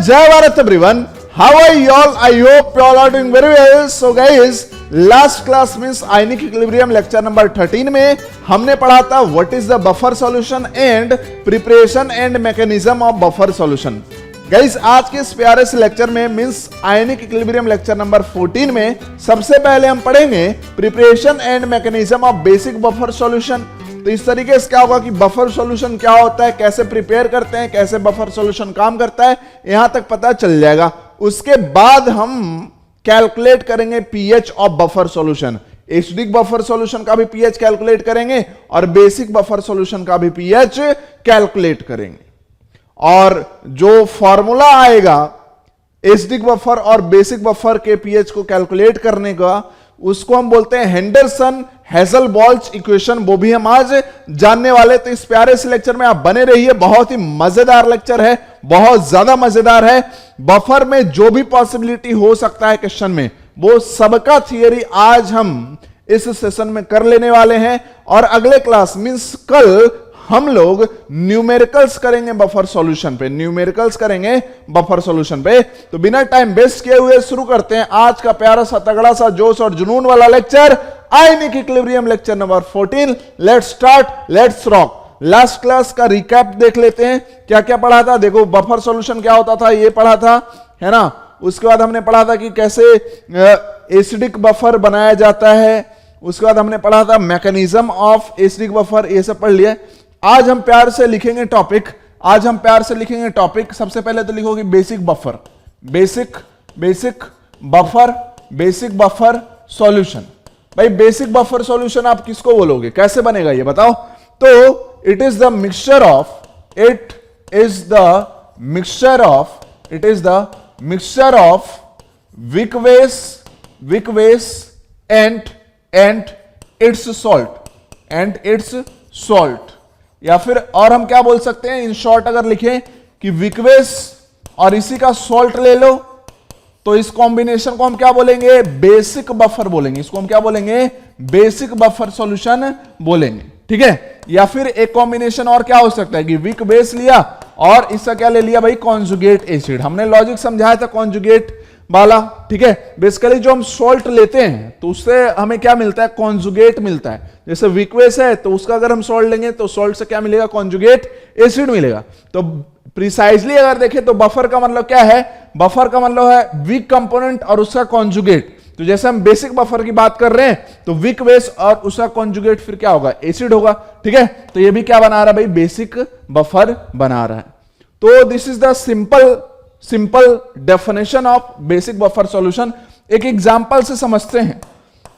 Jai Bharat everyone. How are you all? I hope you all are doing very well. So guys, last class means ionic equilibrium lecture number 13 में हमने पढ़ा था what is the buffer solution and preparation and mechanism of buffer solution. Guys आज के इस प्यारे से lecture में means ionic equilibrium lecture number 14 में सबसे पहले हम पढ़ेंगे preparation and mechanism of basic buffer solution. तो इस तरीके से क्या होगा कि बफर सॉल्यूशन क्या होता है, कैसे प्रिपेयर करते हैं, कैसे बफर सॉल्यूशन काम करता है, यहां तक पता चल जाएगा। उसके बाद हम कैलकुलेट करेंगे pH of buffer solution. Acidic buffer solution का भी पीएच कैलकुलेट करेंगे और बेसिक बफर सॉल्यूशन का भी पीएच कैलकुलेट करेंगे। और जो फॉर्मूला आएगा एसिडिक बफर और बेसिक बफर के पीएच को कैलकुलेट करने का, उसको हम बोलते हैं हेंडरसन हेजलबॉल्च इक्वेशन। वो भी हम आज जानने वाले। तो इस प्यारे से लेक्चर में आप बने रहिए, बहुत ही मजेदार लेक्चर है, बहुत ज्यादा मजेदार है। बफर में जो भी पॉसिबिलिटी हो सकता है क्वेश्चन में, वो सबका थियरी आज हम इस सेशन में कर लेने वाले हैं। और अगले क्लास मींस कल हम लोग न्यूमेरिकल्स करेंगे बफर सॉल्यूशन पे, न्यूमेरिकल्स करेंगे बफर सॉल्यूशन पे। तो बिना टाइम वेस्ट किए हुए शुरू करते हैं आज का प्यारा सा तगड़ा सा जोश और जुनून वाला lecture, ionic equilibrium lecture number 14। Let's start, let's rock. Last class का रिकैप देख लेते हैं, क्या क्या पढ़ा था। देखो बफर सॉल्यूशन क्या होता था, ये पढ़ा था, है ना। उसके बाद हमने पढ़ा था कि कैसे एसिडिक बफर बनाया जाता है। उसके बाद हमने पढ़ा था मैकेनिज्म ऑफ एसिडिक बफर, ये सब पढ़ लिया। आज हम प्यार से लिखेंगे टॉपिक, आज हम प्यार से लिखेंगे टॉपिक। सबसे पहले तो लिखोगे basic buffer, basic buffer, basic buffer solution. भाई बेसिक बफर सॉल्यूशन आप किसको बोलोगे, कैसे बनेगा ये बताओ। तो it is the mixture of, it is the mixture of weak base and its salt, या फिर और हम क्या बोल सकते हैं, इन शॉर्ट अगर लिखें कि वीक बेस और इसी का सॉल्ट ले लो, तो इस कॉम्बिनेशन को हम क्या बोलेंगे, बेसिक बफर बोलेंगे। इसको हम क्या बोलेंगे, बेसिक बफर सॉल्यूशन बोलेंगे, ठीक है। या फिर एक कॉम्बिनेशन और क्या हो सकता है कि वीक बेस लिया और इसका क्या ले लिया भाई, कॉन्जुगेट एसिड। हमने लॉजिक समझाया था कॉन्जुगेट वाला, ठीक है। बेसिकली जो हम सॉल्ट लेते हैं तो उससे हमें क्या मिलता है, कॉन्जुगेट मिलता है। जैसे वीक बेस है तो उसका अगर हम सॉल्ट लेंगे तो सॉल्ट से क्या मिलेगा, कॉन्जुगेट एसिड मिलेगा। तो प्रिसाइजली अगर देखें तो बफर का मतलब क्या है, बफर का मतलब है वीक कंपोनेंट और उसका कॉन्जुगेट। तो जैसे हम बेसिक बफर की बात कर रहे हैं तो वीक बेस और उसका कॉन्जुगेट फिर क्या होगा, एसिड होगा, ठीक है। तो ये भी क्या बना रहा है भाई, बेसिक बफर बना रहा है। तो this is the simple definition of basic buffer solution. एक एग्जांपल से समझते हैं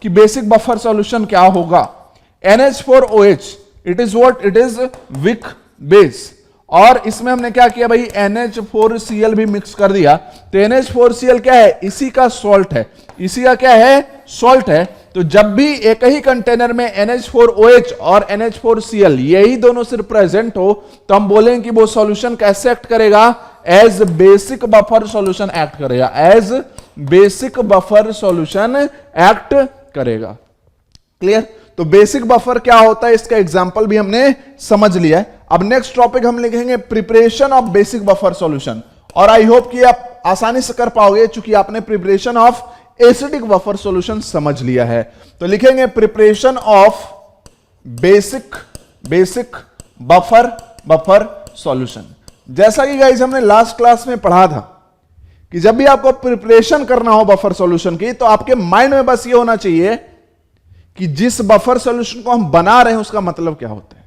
कि बेसिक बफर सॉल्यूशन क्या होगा। NH4OH, it is what, it is weak base, और इसमें हमने क्या किया भाई, NH4Cl भी मिक्स कर दिया। तो NH4Cl क्या है, इसी का सॉल्ट है, इसी का क्या है, सॉल्ट है। तो जब भी एक ही कंटेनर में NH4OH और NH4Cl यही दोनों सिर्फ प्रेजेंट हो, तो हम बोलेंगे कि वो सॉल्यूशन कैसे एक्ट करेगा, as basic buffer solution act करेगा, as basic buffer solution act करेगा। क्लियर। तो बेसिक बफर क्या होता है, इसका एग्जांपल भी हमने समझ लिया है। अब नेक्स्ट टॉपिक हम लिखेंगे preparation of basic buffer solution. और आई होप कि आप आसानी से कर पाओगे क्योंकि आपने preparation of acidic buffer solution समझ लिया है। तो लिखेंगे preparation of basic buffer solution. जैसा कि गाइस हमने लास्ट क्लास में पढ़ा था कि जब भी आपको प्रिपरेशन करना हो बफर सॉल्यूशन की, तो आपके माइंड में बस ये होना चाहिए कि जिस बफर सॉल्यूशन को हम बना रहे हैं उसका मतलब क्या होता है,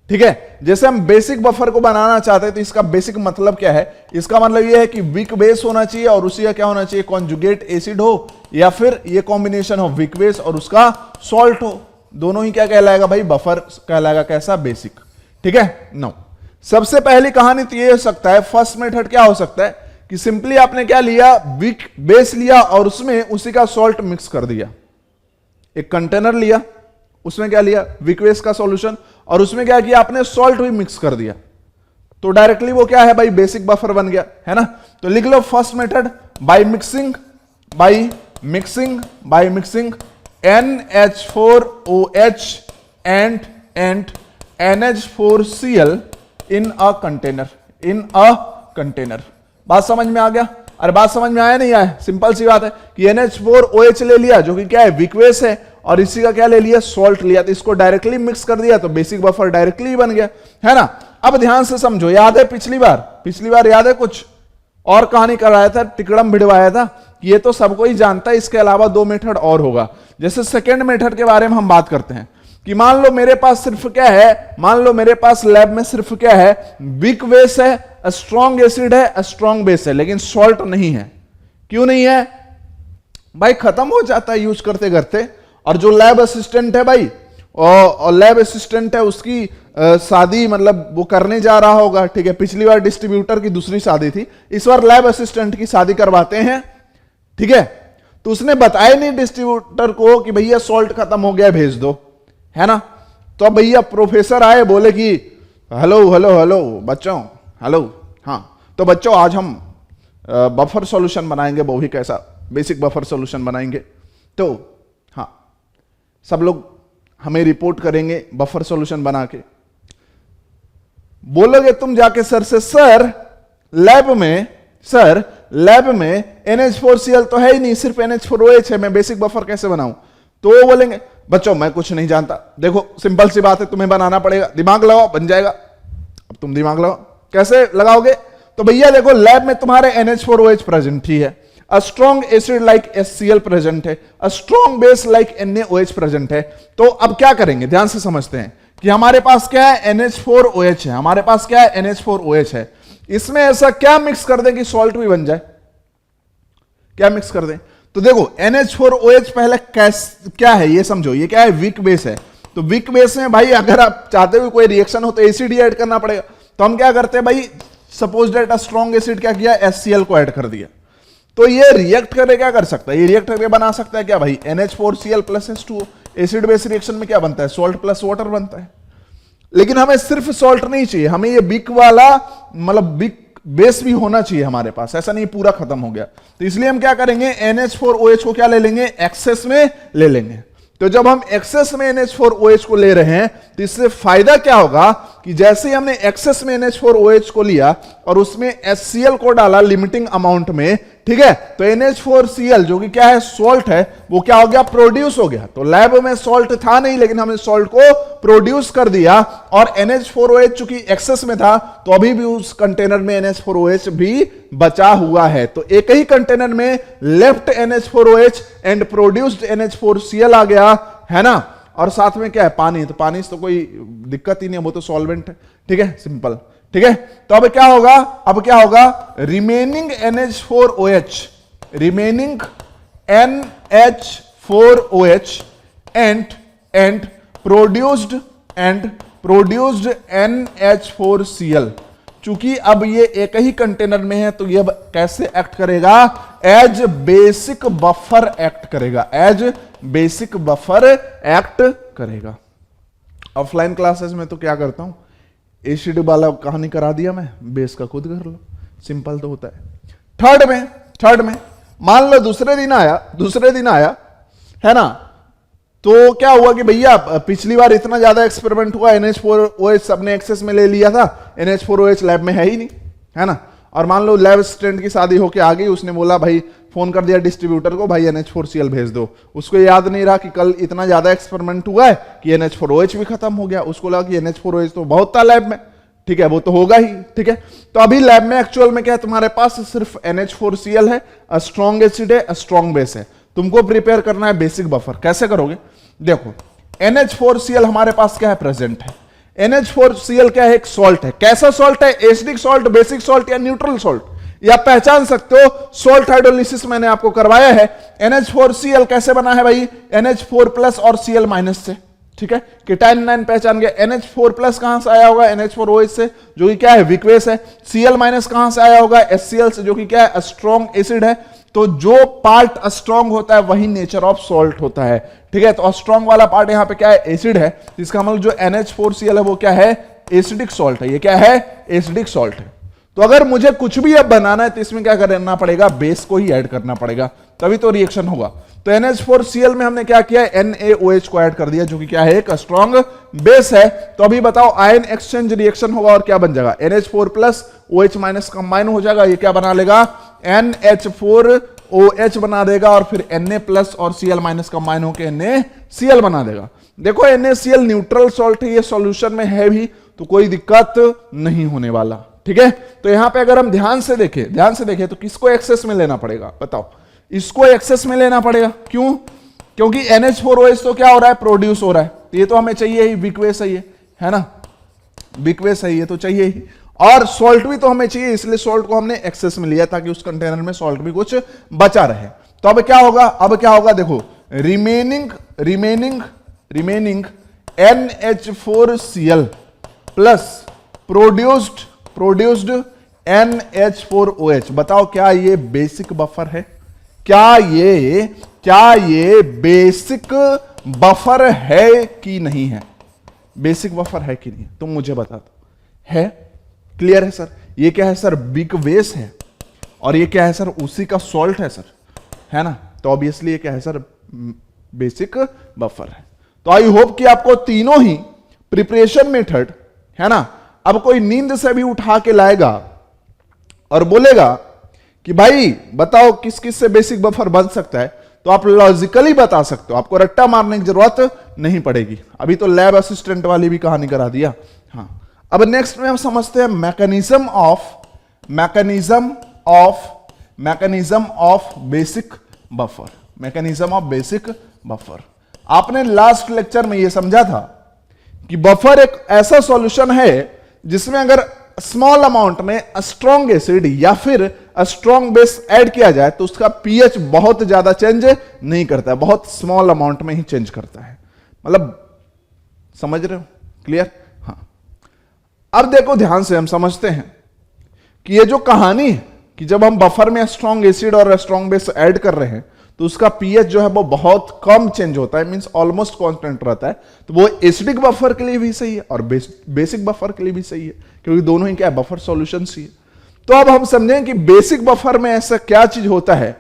ठीक है। जैसे हम बेसिक बफर को बनाना चाहते हैं तो इसका बेसिक मतलब क्या है, इसका मतलब यह है कि वीक बेस होना चाहिए और उसी का क्या होना चाहिए, कॉन्जुगेट एसिड हो, या फिर ये कॉम्बिनेशन हो वीक बेस और उसका सॉल्ट हो। दोनों ही क्या कहलाएगा भाई, बफर कहलाएगा, कैसा, बेसिक, ठीक है। नो, सबसे पहली कहानी तो ये हो सकता है, फर्स्ट मेथड क्या हो सकता है कि सिंपली आपने क्या लिया, वीक बेस लिया और उसमें उसी का सॉल्ट मिक्स कर दिया। एक कंटेनर लिया, उसमें क्या लिया, वीक बेस का सॉल्यूशन, और उसमें क्या किया आपने, सॉल्ट भी मिक्स कर दिया। तो डायरेक्टली वो क्या है भाई, बेसिक बफर बन गया, है ना। तो लिख लो first method, by mixing NH4OH and NH4Cl in a container बात समझ में आ गया? अरे बात समझ में आया नहीं आया? सिंपल सी बात है कि NH4OH ले लिया जो कि क्या है, विकवेस है, और इसी का क्या ले लिया, सॉल्ट लिया, तो इसको डायरेक्टली मिक्स कर दिया तो बेसिक बफर डायरेक्टली बन गया, है ना। अब ध्यान से समझो, याद है पिछली बार याद है कुछ और कहानी कराया था, टिकड़म भिड़वाया था, ये तो सबको ही जानता है, इसके अलावा 2 मेथड और होगा। जैसे सेकेंड मेथड के बारे में हम बात करते हैं कि मान लो मेरे पास सिर्फ क्या है, मान लो मेरे पास लैब में सिर्फ क्या है, वीक बेस है, स्ट्रॉन्ग एसिड है, स्ट्रॉन्ग बेस है, लेकिन सॉल्ट नहीं है। क्यों नहीं है भाई? खत्म हो जाता है यूज करते करते। और जो लैब असिस्टेंट है भाई, और लैब असिस्टेंट है, उसकी शादी मतलब वो करने जा रहा होगा, ठीक है। पिछली बार डिस्ट्रीब्यूटर की दूसरी शादी थी, इस बार लैब असिस्टेंट की शादी करवाते हैं, ठीक है। तो उसने बताया नहीं डिस्ट्रीब्यूटर को कि भैया सॉल्ट खत्म हो गया, भेज दो, है ना। तो अब भैया प्रोफेसर आए, बोले कि हेलो हेलो हेलो बच्चों, हेलो, हाँ तो बच्चों आज हम बफर सॉल्यूशन बनाएंगे, वो भी कैसा, बेसिक बफर सॉल्यूशन बनाएंगे। तो हाँ, सब लोग हमें रिपोर्ट करेंगे बफर सॉल्यूशन बना के। बोलोगे तुम जाके सर से, सर लैब में NH4Cl तो है ही नहीं, सिर्फ NH4OH है, मैं बेसिक बफर कैसे बनाऊं? तो वो बोलेंगे बच्चों मैं कुछ नहीं जानता, देखो सिंपल सी बात है, तुम्हें बनाना पड़ेगा, दिमाग लगाओ बन जाएगा। अब तुम दिमाग लगाओ, कैसे लगाओगे? तो भैया देखो लैब में तुम्हारे NH4OH प्रेजेंट ही है, a strong acid like HCl present है, a strong base like NaOH present है। तो अब क्या करेंगे, ध्यान से समझते हैं कि हमारे पास क्या है, NH4OH है, हमारे पास क्या है, NH4OH है। इसमें ऐसा क्या मिक्स कर दें कि सॉल्ट भी बन जाए? क्या मिक्स कर दें? तो देखो NH4OH पहले क्या है ये समझो, ये क्या है, वीक बेस है। तो वीक बेस में भाई अगर आप चाहते हो कोई रिएक्शन हो तो एसिड ही ऐड करना पड़ेगा। तो हम क्या करते हैं भाई, suppose that a strong acid क्या किया, HCl को ऐड कर दिया। तो ये रिएक्ट करके क्या कर सकता है, ये रिएक्ट करके बना सकता है क्या भाई, NH4Cl plus H2O। Acid base reaction में क्या बनता है, सॉल्ट प्लस वाटर बनता है। लेकिन हमें सिर्फ सॉल्ट नहीं चाहिए, हमें ये वीक वाला मतलब वीक बेस भी होना चाहिए हमारे पास, ऐसा नहीं पूरा खत्म हो गया। तो इसलिए हम क्या करेंगे, NH4OH को क्या ले लेंगे, एक्सेस में ले लेंगे। तो जब हम एक्सेस में NH4OH को ले रहे हैं तो इससे फायदा क्या होगा कि जैसे ही हमने एक्सेस में NH4OH को लिया और उसमें HCl को डाला लिमिटिंग अमाउंट में, ठीक है, तो NH4Cl जो कि क्या है, सॉल्ट है, वो क्या हो गया, प्रोड्यूस हो गया। तो लैब में सॉल्ट था नहीं, लेकिन हमने सॉल्ट को प्रोड्यूस कर दिया, और NH4OH चूंकि एक्सेस में था तो अभी भी उस कंटेनर में NH4OH भी बचा हुआ है। तो एक ही कंटेनर में left NH4OH and produced NH4Cl आ गया, है ना। और साथ में क्या है, पानी। तो पानी से तो कोई दिक्कत ही नहीं है, वो तो सॉल्वेंट है, ठीक है, सिंपल, ठीक है। तो अब क्या होगा, remaining NH4OH and produced NH4Cl। चूंकि अब ये एक ही कंटेनर में है तो ये कैसे एक्ट करेगा, एज बेसिक बफर एक्ट करेगा, ऑफलाइन क्लासेस में तो क्या करता हूं, एसिड वाला कहानी करा दिया मैं, बेस का खुद कर लो, सिंपल तो होता है। थर्ड में मान लो दूसरे दिन आया, है ना। तो क्या हुआ कि भैया पिछली बार इतना ज्यादा एक्सपेरिमेंट हुआ, NH4OH सबने एक्सेस में ले लिया था, NH4OH लैब में है ही नहीं, है ना। और मान लो लैब असिस्टेंट की शादी होके आ गई, उसने बोला भाई, फोन कर दिया डिस्ट्रीब्यूटर को, भाई NH4Cl भेज दो। उसको याद नहीं रहा कि कल इतना ज्यादा एक्सपेरिमेंट हुआ है कि NH4OH भी खत्म हो गया। उसको लगा कि NH4OH तो बहुत था लैब में, ठीक है, वो तो होगा ही, ठीक है। तो अभी लैब में एक्चुअल में क्या है, तुम्हारे पास सिर्फ NH4Cl है, स्ट्रॉन्ग एसिड है, स्ट्रॉन्ग बेस है। तुमको प्रिपेयर करना है बेसिक बफर। कैसे करोगे, देखो NH4Cl हमारे पास क्या है, प्रेजेंट है। NH4Cl क्या है, एक सॉल्ट है। कैसा सॉल्ट है, एसिडिक सॉल्ट, बेसिक सॉल्ट या न्यूट्रल सॉल्ट, या पहचान सकते हो, सॉल्ट हाइड्रोलिसिस मैंने आपको करवाया है। NH4Cl कैसे बना है भाई, NH4 प्लस और Cl माइनस से, ठीक है। कीटाइन 9 पहचान गया। NH4 प्लस कहां से आया होगा, NH4OH से, जो कि क्या है, विकवेस है। Cl माइनस कहां से आया होगा, HCl से, जो कि क्या है, स्ट्रॉन्ग एसिड है। तो जो पार्ट स्ट्रॉन्ग होता है वही नेचर ऑफ सॉल्ट होता है, ठीक है। तो स्ट्रॉन्ग वाला पार्ट यहाँ पे क्या है, एसिड है। इसका मतलब जो NH4Cl है वो क्या है, एसिडिक सॉल्ट है। ये क्या है, एसिडिक सॉल्ट है। तो अगर मुझे कुछ भी अब बनाना है तो इसमें क्या करना पड़ेगा, बेस को ही ऐड करना पड़ेगा। तभी तो रिएक्शन होगा। तो NH4Cl में हमने क्या किया, NaOH को ऐड कर दिया, जो कि क्या है, एक स्ट्रॉन्ग बेस है। तो अभी बताओ आयन एक्सचेंज रिएक्शन होगा और क्या बन जाएगा, NH4 plus OH minus combine हो जाएगा, ये क्या बना लेगा, NH4OH बना देगा, और फिर Na प्लस और Cl माइनस कंबाइन होकर NaCl बना देगा। देखो NaCl न्यूट्रल सॉल्ट है, ये सॉल्यूशन में है भी, तो कोई दिक्कत नहीं होने वाला, ठीक है। तो यहां पे अगर हम ध्यान से देखें तो किसको एक्सेस में लेना पड़ेगा, बताओ, इसको एक्सेस में लेना पड़ेगा। क्यों, क्योंकि NH4OH तो क्या हो रहा है, प्रोड्यूस हो रहा है, तो ये तो हमें चाहिए ही, विकवेस है ना, विकवेस है, ये तो चाहिए ही, और सॉल्ट भी तो हमें चाहिए, इसलिए सॉल्ट को हमने एक्सेस में लिया ताकि उस कंटेनर में सॉल्ट भी कुछ बचा रहे। तो अब क्या होगा, देखो, remaining NH4Cl plus produced NH4OH, बताओ क्या ये बेसिक बफर है, क्या ये बेसिक बफर है कि नहीं है, बेसिक बफर है कि नहीं, तुम मुझे बता दो। है, क्लियर है सर, ये क्या है सर, विकवेस है, और ये क्या है सर, उसी का सॉल्ट है सर, है ना, तो ऑब्वियसली ये क्या है सर, बेसिक बफर है। तो आई होप कि आपको तीनों ही प्रिपरेशन मेथड, है ना, अब कोई नींद से भी उठा के लाएगा और बोलेगा कि भाई बताओ किस किस से बेसिक बफर बन सकता है, तो आप लॉजिकली बता सकते हो, आपको रट्टा मारने की जरूरत नहीं पड़ेगी। अभी तो लैब असिस्टेंट वाली भी कहानी करा दिया। हाँ, अब नेक्स्ट में हम समझते हैं मैकेनिज्म ऑफ बेसिक बफर। आपने लास्ट लेक्चर में यह समझा था कि बफर एक ऐसा सॉल्यूशन है जिसमें अगर स्मॉल अमाउंट में स्ट्रॉन्ग एसिड या फिर स्ट्रॉन्ग बेस ऐड किया जाए तो उसका पीएच बहुत ज्यादा चेंज नहीं करता है, बहुत स्मॉल अमाउंट में ही चेंज करता है। मतलब समझ रहे हो, क्लियर? हाँ, अब देखो ध्यान से हम समझते हैं कि ये जो कहानी है कि जब हम बफर में स्ट्रॉन्ग एसिड और स्ट्रॉन्ग बेस ऐड कर रहे हैं तो उसका पीएच जो है वो बहुत कम चेंज होता है, मींस ऑलमोस्ट कांस्टेंट रहता है। तो वो एसिडिक बफर के लिए भी सही है और बेसिक बफर के लिए भी सही है, क्योंकि दोनों ही क्या है, बफर सॉल्यूशंस ही है। तो अब हम समझें कि बेसिक बफर में ऐसा क्या चीज होता है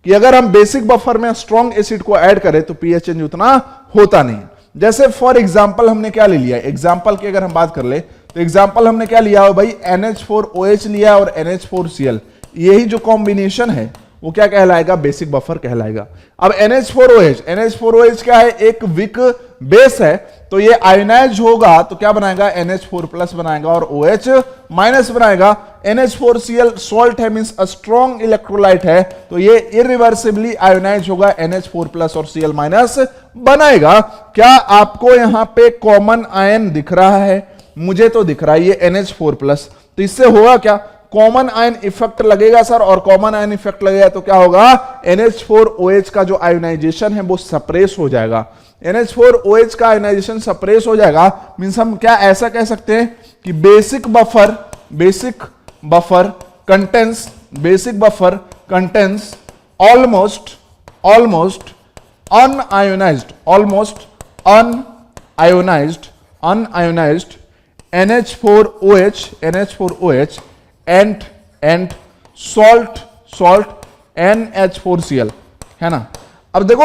कि अगर हम बेसिक बफर में स्ट्रॉन्ग एसिड को ऐड करें तो पीएच चेंज उतना होता नहीं। जैसे फॉर एग्जाम्पल हमने क्या ले लिया, एग्जाम्पल की अगर हम बात कर ले तो एग्जाम्पल हमने क्या लिया भाई, NH4OH लिया और NH4Cl, यही जो कॉम्बिनेशन है वो क्या कहलाएगा, बेसिक बफर कहलाएगा। अब NH4OH क्या है, एक वीक बेस है, तो ये आयोनाइज होगा तो क्या बनाएगा, NH4 प्लस बनाएगा और OH माइनस बनाएगा। NH4Cl सॉल्ट है, मींस स्ट्रॉन्ग इलेक्ट्रोलाइट है, तो ये इरिवर्सिबली आयोनाइज होगा, NH4 प्लस और Cl माइनस बनाएगा। क्या आपको यहां पे कॉमन आयन दिख रहा है? मुझे तो दिख रहा है ये NH4 प्लस। तो इससे होगा क्या, कॉमन आयन इफेक्ट लगेगा सर, और कॉमन आयन इफेक्ट लगेगा तो क्या होगा, NH4OH का जो आयोनाइजेशन है वो सप्रेस हो जाएगा। NH4OH का आयोनाइजेशन सप्रेस हो जाएगा, मींस हम क्या ऐसा कह सकते हैं कि basic buffer contains almost unionised NH4OH and salt NH4Cl, है ना। अब देखो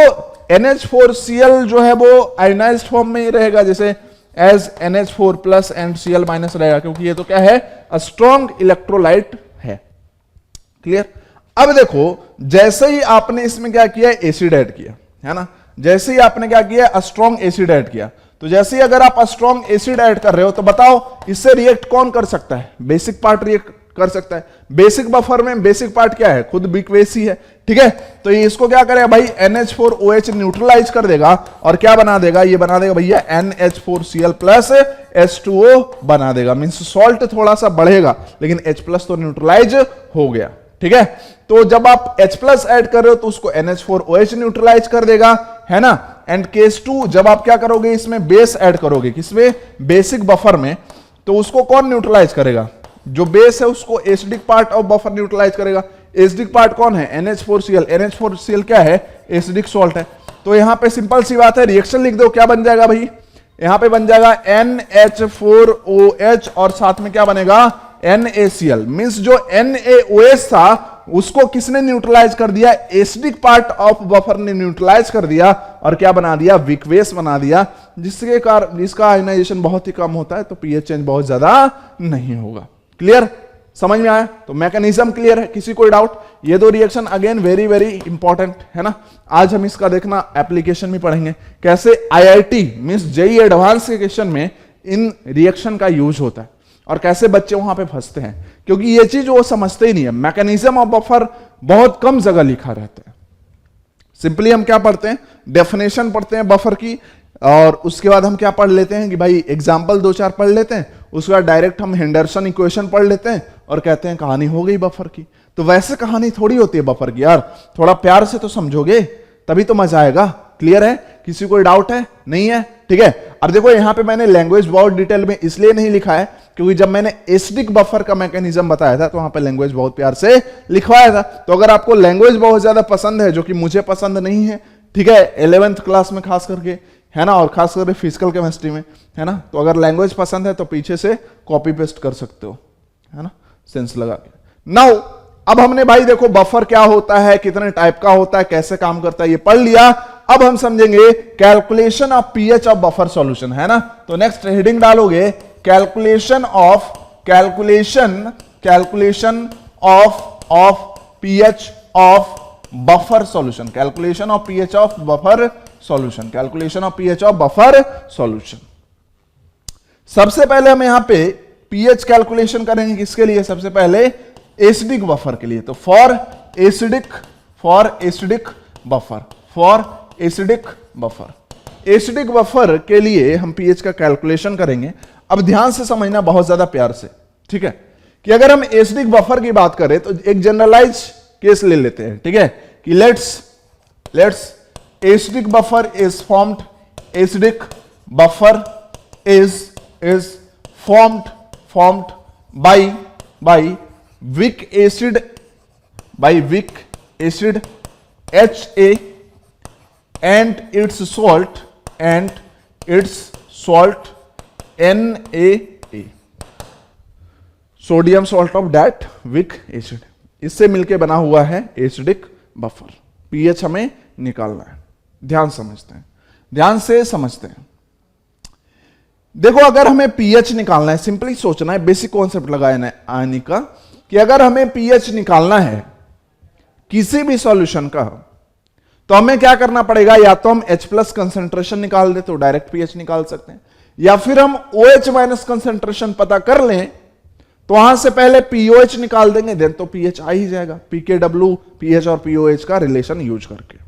NH4Cl जो है वो आयोनाइज्ड फॉर्म में ही रहेगा, जैसे as NH4 plus and Cl minus रहेगा, क्योंकि ये तो क्या है, स्ट्रॉन्ग इलेक्ट्रोलाइट है। क्लियर? अब देखो जैसे ही आपने इसमें क्या किया, एसिड ऐड किया, है ना, जैसे ही आपने क्या किया, स्ट्रॉन्ग एसिड ऐड किया, तो जैसे ही अगर आप स्ट्रॉन्ग एसिड ऐड कर रहे हो तो बताओ इससे रिएक्ट कौन कर सकता है, बेसिक पार्ट रिएक्ट कर सकता है। बेसिक बफर में बेसिक पार्ट क्या है, खुद विकवेस ही है, ठीक है। तो ये इसको क्या करेगा भाई, NH4OH न्यूट्रलाइज कर देगा और क्या बना देगा, ये बना देगा भैया NH4Cl प्लस H2O बना देगा, मींस सॉल्ट थोड़ा सा बढ़ेगा लेकिन H प्लस तो न्यूट्रलाइज हो गया, ठीक है। तो जब आप H प्लस ऐड कर रहे हो तो उसको NH4OH न्यूट्रलाइज कर देगा, है ना। एंड केस 2 जब आप क्या करोगे, इसमें बेस ऐड करोगे, किसमें, बेसिक बफर में, तो उसको कौन न्यूट्रलाइज करेगा, जो बेस है उसको acidic part of buffer neutralise करेगा। एसिडिक पार्ट कौन है, NH4Cl क्या है, एसिडिक सॉल्ट है। तो यहां पे सिंपल सी बात है, रिएक्शन लिख दो, क्या बन जाएगा भाई, यहां पे बन जाएगा NH4OH और साथ में क्या बनेगा, NaCl, मींस जो NaOH था उसको किसने न्यूट्रलाइज कर दिया, एसिडिक पार्ट ऑफ बफर ने न्यूट्रलाइज कर दिया और क्या बना दिया, विकवेस बना दिया, जिसके कारण जिसका आयनाइजेशन बहुत ही कम होता है, तो पीएच चेंज बहुत ज्यादा नहीं होगा। क्लियर, समझ में आया? तो मैकेनिज्म क्लियर है, किसी कोई डाउट? ये दो reaction again very very important है ना, आज हम इसका देखना एप्लीकेशन भी पढ़ेंगे, कैसे आईआईटी मींस जेईई एडवांस के क्वेश्चन में इन रिएक्शन का यूज होता है और कैसे बच्चे वहां पे फंसते हैं, क्योंकि ये चीज वो समझते ही नहीं है। मैकेनिज्म ऑफ बफर बहुत कम जगह लिखा रहता है। सिंपली हम क्या पढ़ते हैं, डेफिनेशन पढ़ते हैं बफर की, और उसके बाद हम क्या पढ़ लेते हैं कि भाई एग्जाम्पल 2-4 पढ़ लेते हैं, उसके बाद डायरेक्ट हम हेंडरसन इक्वेशन पढ़ लेते हैं और कहते हैं कहानी हो गई बफर की। तो वैसे कहानी थोड़ी होती है बफर की यार, थोड़ा प्यार से तो समझोगे तभी तो मजा आएगा। क्लियर है, किसी कोई डाउट है? नहीं है? ठीक है। अब देखो यहां पे मैंने लैंग्वेज बहुत डिटेल में इसलिए नहीं लिखा है क्योंकि जब मैंने एसिडिक बफर का मैकेनिज्म बताया था तो वहां पे लैंग्वेज बहुत प्यार से लिखवाया था। तो अगर आपको लैंग्वेज बहुत ज्यादा पसंद है, जो कि मुझे पसंद नहीं है, ठीक है, 11th क्लास में खास करके, है ना, और खास करके फिजिकल केमिस्ट्री में, है ना, तो अगर लैंग्वेज पसंद है तो पीछे से कॉपी पेस्ट कर सकते हो, है ना, सेंस लगा के। नाउ अब हमने भाई देखो बफर क्या होता है, कितने टाइप का होता है, कैसे काम करता है, ये पढ़ लिया। अब हम समझेंगे calculation of pH of buffer solution, है ना। तो नेक्स्ट हेडिंग डालोगे calculation of pH of buffer solution, calculation of pH of buffer solution, calculation of pH of buffer solution. सबसे पहले हम यहां पे पीएच कैलकुलेशन करेंगे किसके लिए, सबसे पहले एसिडिक बफर के लिए। तो फॉर एसिडिक बफर के लिए हम पीएच का कैलकुलेशन करेंगे। अब ध्यान से समझना बहुत ज्यादा प्यार से, ठीक है, कि अगर हम एसिडिक बफर की बात करें तो एक जनरलाइज केस ले लेते हैं, ठीक है, कि let's acidic buffer is formed, acidic buffer is formed by weak acid HA and its salt NaA, sodium salt of that weak acid, इससे मिलके बना हुआ है एसिडिक बफर। पीएच हमें निकालना है, ध्यान से समझते हैं। देखो अगर हमें पीएच निकालना है, सिंपली सोचना है, बेसिक कॉन्सेप्ट लगाना है आयनिक का, कि अगर हमें पीएच निकालना है किसी भी सॉल्यूशन का तो हमें क्या करना पड़ेगा, या तो हम H+ कंसेंट्रेशन निकाल दे तो डायरेक्ट पीएच निकाल सकते हैं, या फिर हम OH- कंसेंट्रेशन पता कर लें तो वहां से पहले POH निकाल देंगे, देन तो पीएच आ ही जाएगा, pKw पीएच और POH का रिलेशन यूज करके।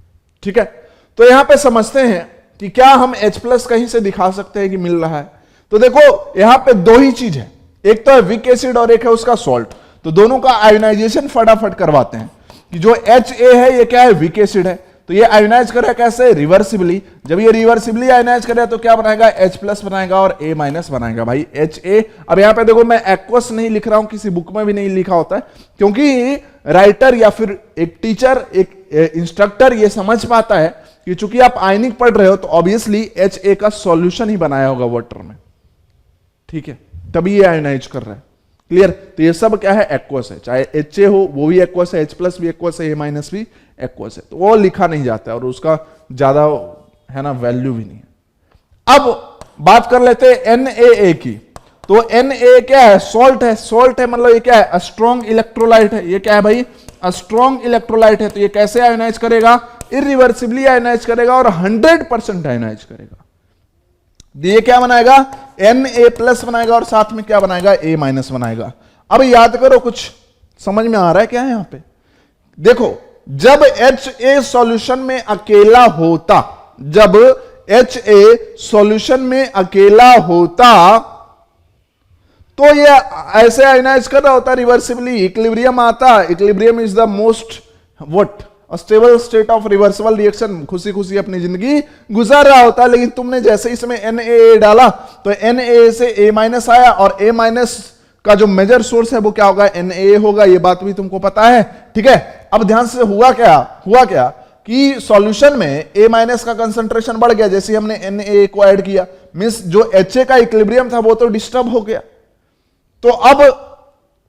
ठीक है, तो यहां पे समझते हैं कि क्या हम H+ कहीं से दिखा सकते हैं कि मिल रहा है। तो देखो यहां पे दो ही चीज है, एक तो है विक एसिड और एक है उसका सॉल्ट। तो दोनों का आयोनाइजेशन फटाफट करवाते हैं कि जो HA है ये क्या है, विक एसिड है, तो ये आयोनाइज करे कैसे, रिवर्सिबली। जब ये रिवर्सिबली आयोनाइज करे तो क्या बनाएगा, H+ बनाएगा और A- बनाएगा भाई HA। अब यहां पे देखो मैं एक्वस नहीं लिख रहा हूं, किसी बुक में भी नहीं लिखा होता है, क्योंकि राइटर या फिर एक टीचर, एक इंस्ट्रक्टर ये समझ पाता है कि चूंकि आप आयनिक पढ़ रहे हो तो ऑब्वियसली HA का सॉल्यूशन ही बनाया होगा वाटर में, ठीक है, तभी ये आयोनाइज कर रहा है। क्लियर, तो ये सब क्या है, एक्वस है, चाहे HA हो वो भी एक्वस है, H+ भी एक्वस है, A- भी एक्वस है, तो वो लिखा नहीं जाता है और उसका ज्यादा है ना वैल्यू भी नहीं है। अब बात कर लेते हैं NaA की। तो Na क्या है, सॉल्ट है, सॉल्ट है मतलब ये क्या है, स्ट्रॉन्ग इलेक्ट्रोलाइट है। ये क्या है भाई, स्ट्रॉन्ग इलेक्ट्रोलाइट है, तो ये कैसे आयोनाइज करेगा, इरिवर्सिबली आयोनाइज करेगा और 100% आयोनाइज करेगा। ये क्या बनाएगा, Na+ बनाएगा और साथ में क्या बनाएगा, A- बनाएगा। अब याद करो, कुछ समझ में आ रहा है क्या है यहां पे, देखो जब HA सॉल्यूशन में अकेला होता, जब HA सॉल्यूशन में अकेला होता तो ये ऐसे आयोनाइज कर रहा होता रिवर्सिबली, इक्विलिब्रियम आता, equilibrium is the most what stable state of reversible reaction, खुशी खुशी अपनी जिंदगी गुजार रहा होता। लेकिन तुमने जैसे इसमें NaA डाला तो Na से A- आया और A- का जो मेजर सोर्स है वो क्या होगा, Na होगा, ये बात भी तुमको पता है। ठीक है, अब ध्यान से हुआ क्या कि सॉल्यूशन में A- का कंसंट्रेशन बढ़ गया जैसे हमने Na को ऐड किया, मींस जो HA का इक्विलिब्रियम था वो तो डिस्टर्ब हो गया। तो अब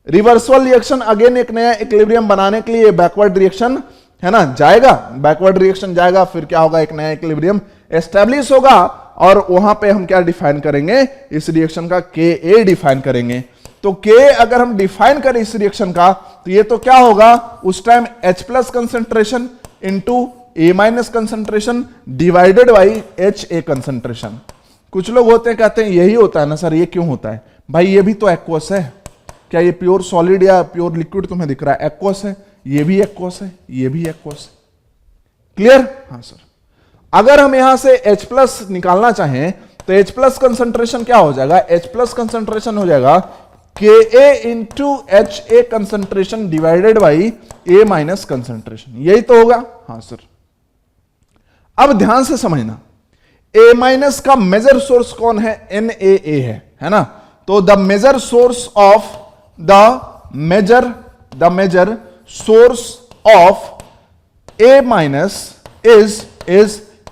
रिवर्सल रिएक्शन अगेन एक नया इक्विलिब्रियम बनाने के लिए बैकवर्ड रिएक्शन है ना जाएगा, बैकवर्ड रिएक्शन जाएगा, फिर क्या होगा, एक नया इक्विलिब्रियम एस्टेब्लिश होगा और वहां पे हम क्या डिफाइन करेंगे, इस रिएक्शन का Ka डिफाइन करेंगे। तो K अगर हम डिफाइन करें इस रिएक्शन का तो ये तो क्या होगा, उस time H plus concentration into A minus concentration divided by HA concentration. कुछ लोग होते हैं कहते हैं यही होता है ना सर, ये क्यों होता है भाई, ये भी तो एक्वस है, क्या ये प्योर सॉलिड या प्योर लिक्विड तुम्हें दिख रहा है, एक्वस है, ये भी एक्वस है, ये भी एक्वस है, क्लियर। हाँ सर, अगर हम यहां से H प्लस निकालना चाहें तो H प्लस कंसेंट्रेशन क्या हो जाएगा, H प्लस कंसेंट्रेशन हो जाएगा Ka into HA concentration divided by A minus concentration, यही तो होगा। हाँ सर, अब ध्यान से समझना, A माइनस का मेजर सोर्स कौन है, NaA है ना। तो the major source of the major source of A minus is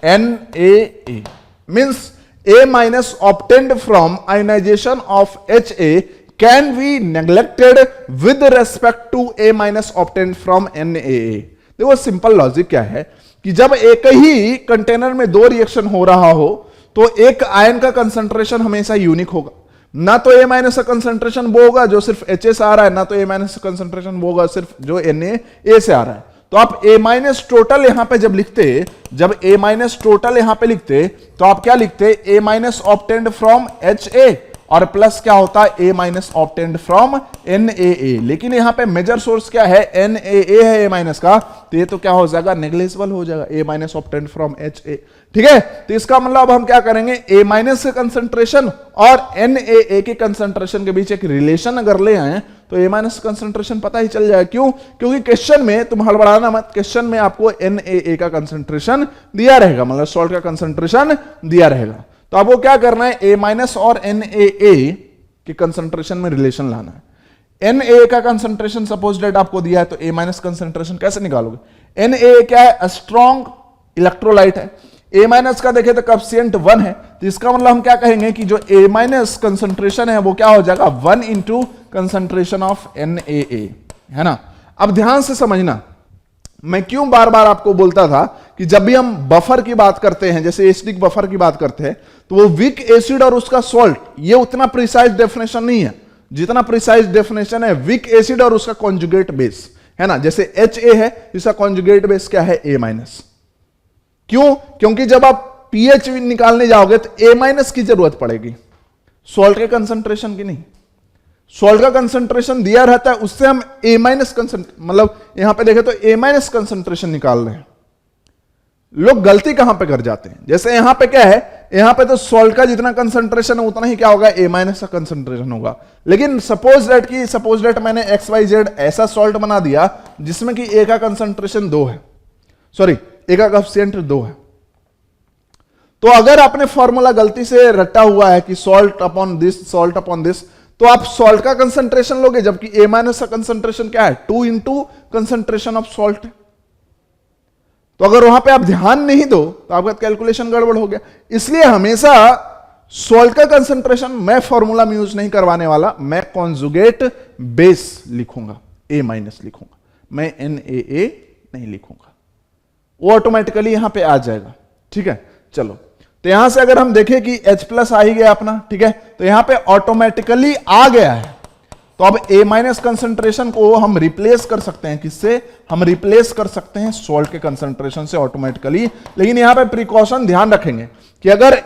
NaA, means A minus obtained from ionization of Ha can be neglected with respect to A minus obtained from NaA। देखो simple logic क्या है कि जब एक ही container में दो reaction हो रहा हो तो एक आयन का कंसंट्रेशन हमेशा यूनिक होगा, ना तो A माइनस का कंसंट्रेशन वो होगा जो सिर्फ Ha से आ रहा है, ना तो A माइनस का कंसंट्रेशन वो होगा सिर्फ जो Na से आ रहा है। तो आप A माइनस टोटल यहां पे जब लिखते, जब A माइनस टोटल यहां पे लिखते तो आप क्या लिखते, A minus obtained from Ha और प्लस क्या होता है, A minus obtained from NaA। लेकिन यहां पे मेजर सोर्स क्या है, NaA है A माइनस का, तो ये तो क्या हो जाएगा, नेग्लिजिबल हो जाएगा, A minus obtained from Ha। ठीक है, तो इसका मतलब अब हम क्या करेंगे, A माइनस के कंसंट्रेशन और NaA के कंसंट्रेशन के बीच एक रिलेशन अगर ले आए तो A माइनस कंसंट्रेशन पता ही चल जाएगा। क्यों, क्योंकि क्वेश्चन में तुम हड़बड़ाना मत, क्वेश्चन में आपको NaA का कंसंट्रेशन दिया रहेगा, मतलब सॉल्ट का कंसंट्रेशन दिया रहेगा। तो आपको क्या करना है, A माइनस और NaA के कंसंट्रेशन में रिलेशन लाना है। Na का कंसंट्रेशन सपोज डेट आपको दिया है तो A माइनस कंसंट्रेशन कैसे निकालोगे, Na क्या है, स्ट्रॉन्ग इलेक्ट्रोलाइट है, A माइनस का देखें तो कोएफिशिएंट 1 है, तो इसका मतलब हम क्या कहेंगे कि जो A माइनस कंसंट्रेशन है वो क्या हो जाएगा, 1 इंटू कंसंट्रेशन ऑफ NaA, है ना। अब ध्यान से समझना, मैं क्यों बार बार आपको बोलता था कि जब भी हम बफर की बात करते हैं, जैसे एसिडिक बफर की बात करते हैं, तो वो वीक एसिड और उसका सॉल्ट, ये उतना प्रिसाइज डेफिनेशन नहीं है जितना प्रिसाइज डेफिनेशन है वीक एसिड और उसका कॉन्जुगेट बेस, है ना। जैसे Ha है, इसका कॉन्जुगेट बेस क्या है, A माइनस। क्यों, क्योंकि जब आप pH निकालने जाओगे तो A माइनस की जरूरत पड़ेगी, सॉल्ट के कंसंट्रेशन की नहीं। सॉल्ट का कंसंट्रेशन दिया रहता है, उससे हम A माइनस मतलब यहां पे देखें तो A माइनस कंसंट्रेशन निकाल रहे हैं। लोग गलती कहां पे कर जाते हैं, जैसे यहां पे क्या है, यहां पे तो सॉल्ट का जितना कंसंट्रेशन है उतना ही क्या होगा, A माइनस का कंसंट्रेशन होगा। लेकिन सपोज डेट मैंने XYZ ऐसा सॉल्ट बना दिया जिसमें कि A का कंसंट्रेशन 2 है, सॉरी A का कोएफिशिएंट 2 है, तो अगर आपने फॉर्मूला गलती से रटा हुआ है कि सॉल्ट अपॉन दिस, तो आप सॉल्ट का कंसंट्रेशन लोगे, जबकि A माइनस का कंसंट्रेशन क्या है, 2 इंटू कंसंट्रेशन ऑफ सॉल्ट। तो अगर वहां पे आप ध्यान नहीं दो तो आपका कैलकुलेशन गड़बड़ हो गया। इसलिए हमेशा सॉल्ट का कंसंट्रेशन मैं फॉर्मूला में यूज नहीं करवाने वाला, मैं कॉन्जुगेट बेस लिखूंगा, A माइनस लिखूंगा, मैं NaA नहीं लिखूंगा, वो ऑटोमेटिकली यहां पे आ जाएगा। ठीक है, चलो, तो यहां से अगर हम देखें कि H प्लस आ ही गया अपना, ठीक है, तो यहां पे ऑटोमेटिकली आ गया है, तो अब A माइनस कंसंट्रेशन को हम रिप्लेस कर सकते हैं, किससे, हम रिप्लेस कर सकते हैं सॉल्ट के कंसंट्रेशन से ऑटोमेटिकली। लेकिन यहां पे प्रिकॉशन ध्यान रखेंगे कि अगर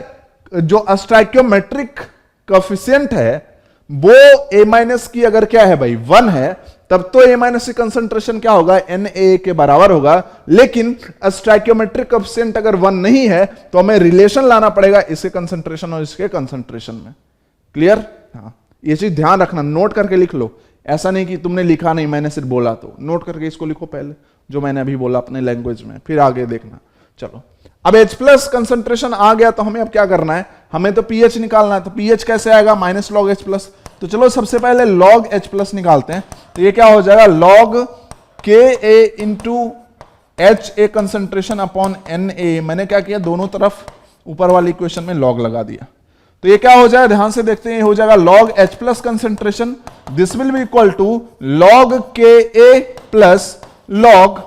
जो स्टोइकियोमेट्रिक कोएफिशिएंट है वो A माइनस की अगर क्या है भाई 1 है, तब तो A माइनस की कंसंट्रेशन क्या होगा, Na के बराबर होगा। लेकिन स्टोइकियोमेट्रिक कोएफिशिएंट अगर 1 नहीं है तो हमें रिलेशन लाना पड़ेगा इसके कंसंट्रेशन और इसके कंसंट्रेशन में। क्लियर, हाँ, ये चीज ध्यान रखना, नोट करके लिख लो। ऐसा नहीं कि तुमने लिखा नहीं, मैंने सिर्फ बोला, तो नोट करके इसको लिखो पहले जो मैंने अभी बोला अपने लैंग्वेज में, फिर आगे देखना। चलो, अब H प्लस कंसंट्रेशन आ गया तो हमें अब क्या करना है, हमें तो pH निकालना है। तो pH कैसे आएगा, माइनस लॉग H प्लस। तो चलो सबसे पहले लॉग H प्लस निकालते हैं। तो ये क्या हो जाएगा, log Ka into HA concentration upon Na। मैंने क्या किया, दोनों तरफ ऊपर वाली इक्वेशन में लॉग लगा दिया। तो ये क्या हो जाएगा, ध्यान से देखते हैं, ये हो जाएगा log H plus concentration, this will be equal to log Ka plus log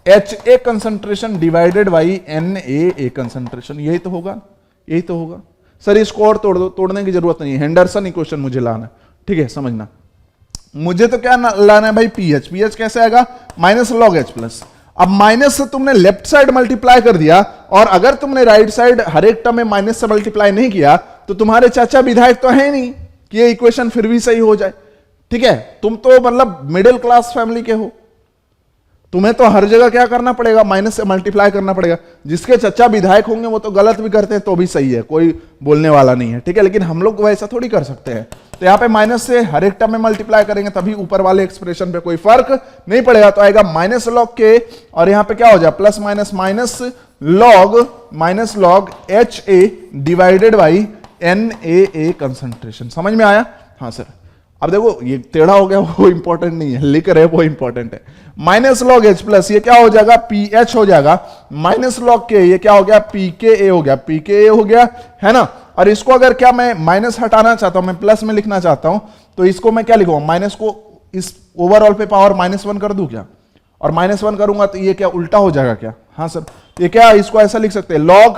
HA concentration divided by NaA concentration. यही तो होगा, यही तो होगा। सर इसको और तोड़ दो, तोड़ने की जरूरत नहीं है, हेंडरसन इक्वेशन मुझे लाना, ठीक है, समझना। मुझे तो क्या लाना है भाई, पीएच। पीएच कैसे आएगा, माइनस लॉग एच प्लस। अब माइनस से तुमने लेफ्ट साइड मल्टीप्लाई कर दिया, और अगर तुमने राइट साइड हर एक टर्म में माइनस से मल्टीप्लाई नहीं किया तो तुम्हारे चाचा विधायक तो है नहीं कि ये इक्वेशन फिर भी सही हो जाए, ठीक है। तुम तो मतलब मिडिल क्लास फैमिली के हो, तुम्हें तो हर जगह क्या करना पड़ेगा, माइनस से मल्टीप्लाई करना पड़ेगा। जिसके चचा विधायक होंगे वो तो गलत भी करते हैं तो भी सही है, कोई बोलने वाला नहीं है, ठीक है। लेकिन हम लोग वैसा थोड़ी कर सकते हैं। तो यहाँ पे माइनस से हर एक टर्म में मल्टीप्लाई करेंगे तभी ऊपर वाले एक्सप्रेशन पे कोई फर्क नहीं पड़ेगा। तो आएगा माइनस लॉग के, और यहाँ पे क्या हो जाए, plus minus minus log H A divided by NaA concentration. समझ में आया? हाँ सर। अब देखो ये टेढ़ा हो गया, वो इंपॉर्टेंट नहीं है, लिख रहे वो इंपॉर्टेंट है। माइनस लॉग एच प्लस ये क्या हो जाएगा, PH हो जाएगा, माइनस लॉग के ये क्या हो गया, PKA हो गया, PKA हो गया, है ना। और इसको अगर क्या मैं माइनस हटाना चाहता हूं, मैं प्लस में लिखना चाहता हूं, तो इसको मैं क्या लिखूंगा, माइनस को इस ओवरऑल पे पावर -1 कर दूं क्या, और -1 करूंगा तो ये क्या उल्टा हो जाएगा क्या? हाँ सर। ये क्या, इसको ऐसा लिख सकते हैं, log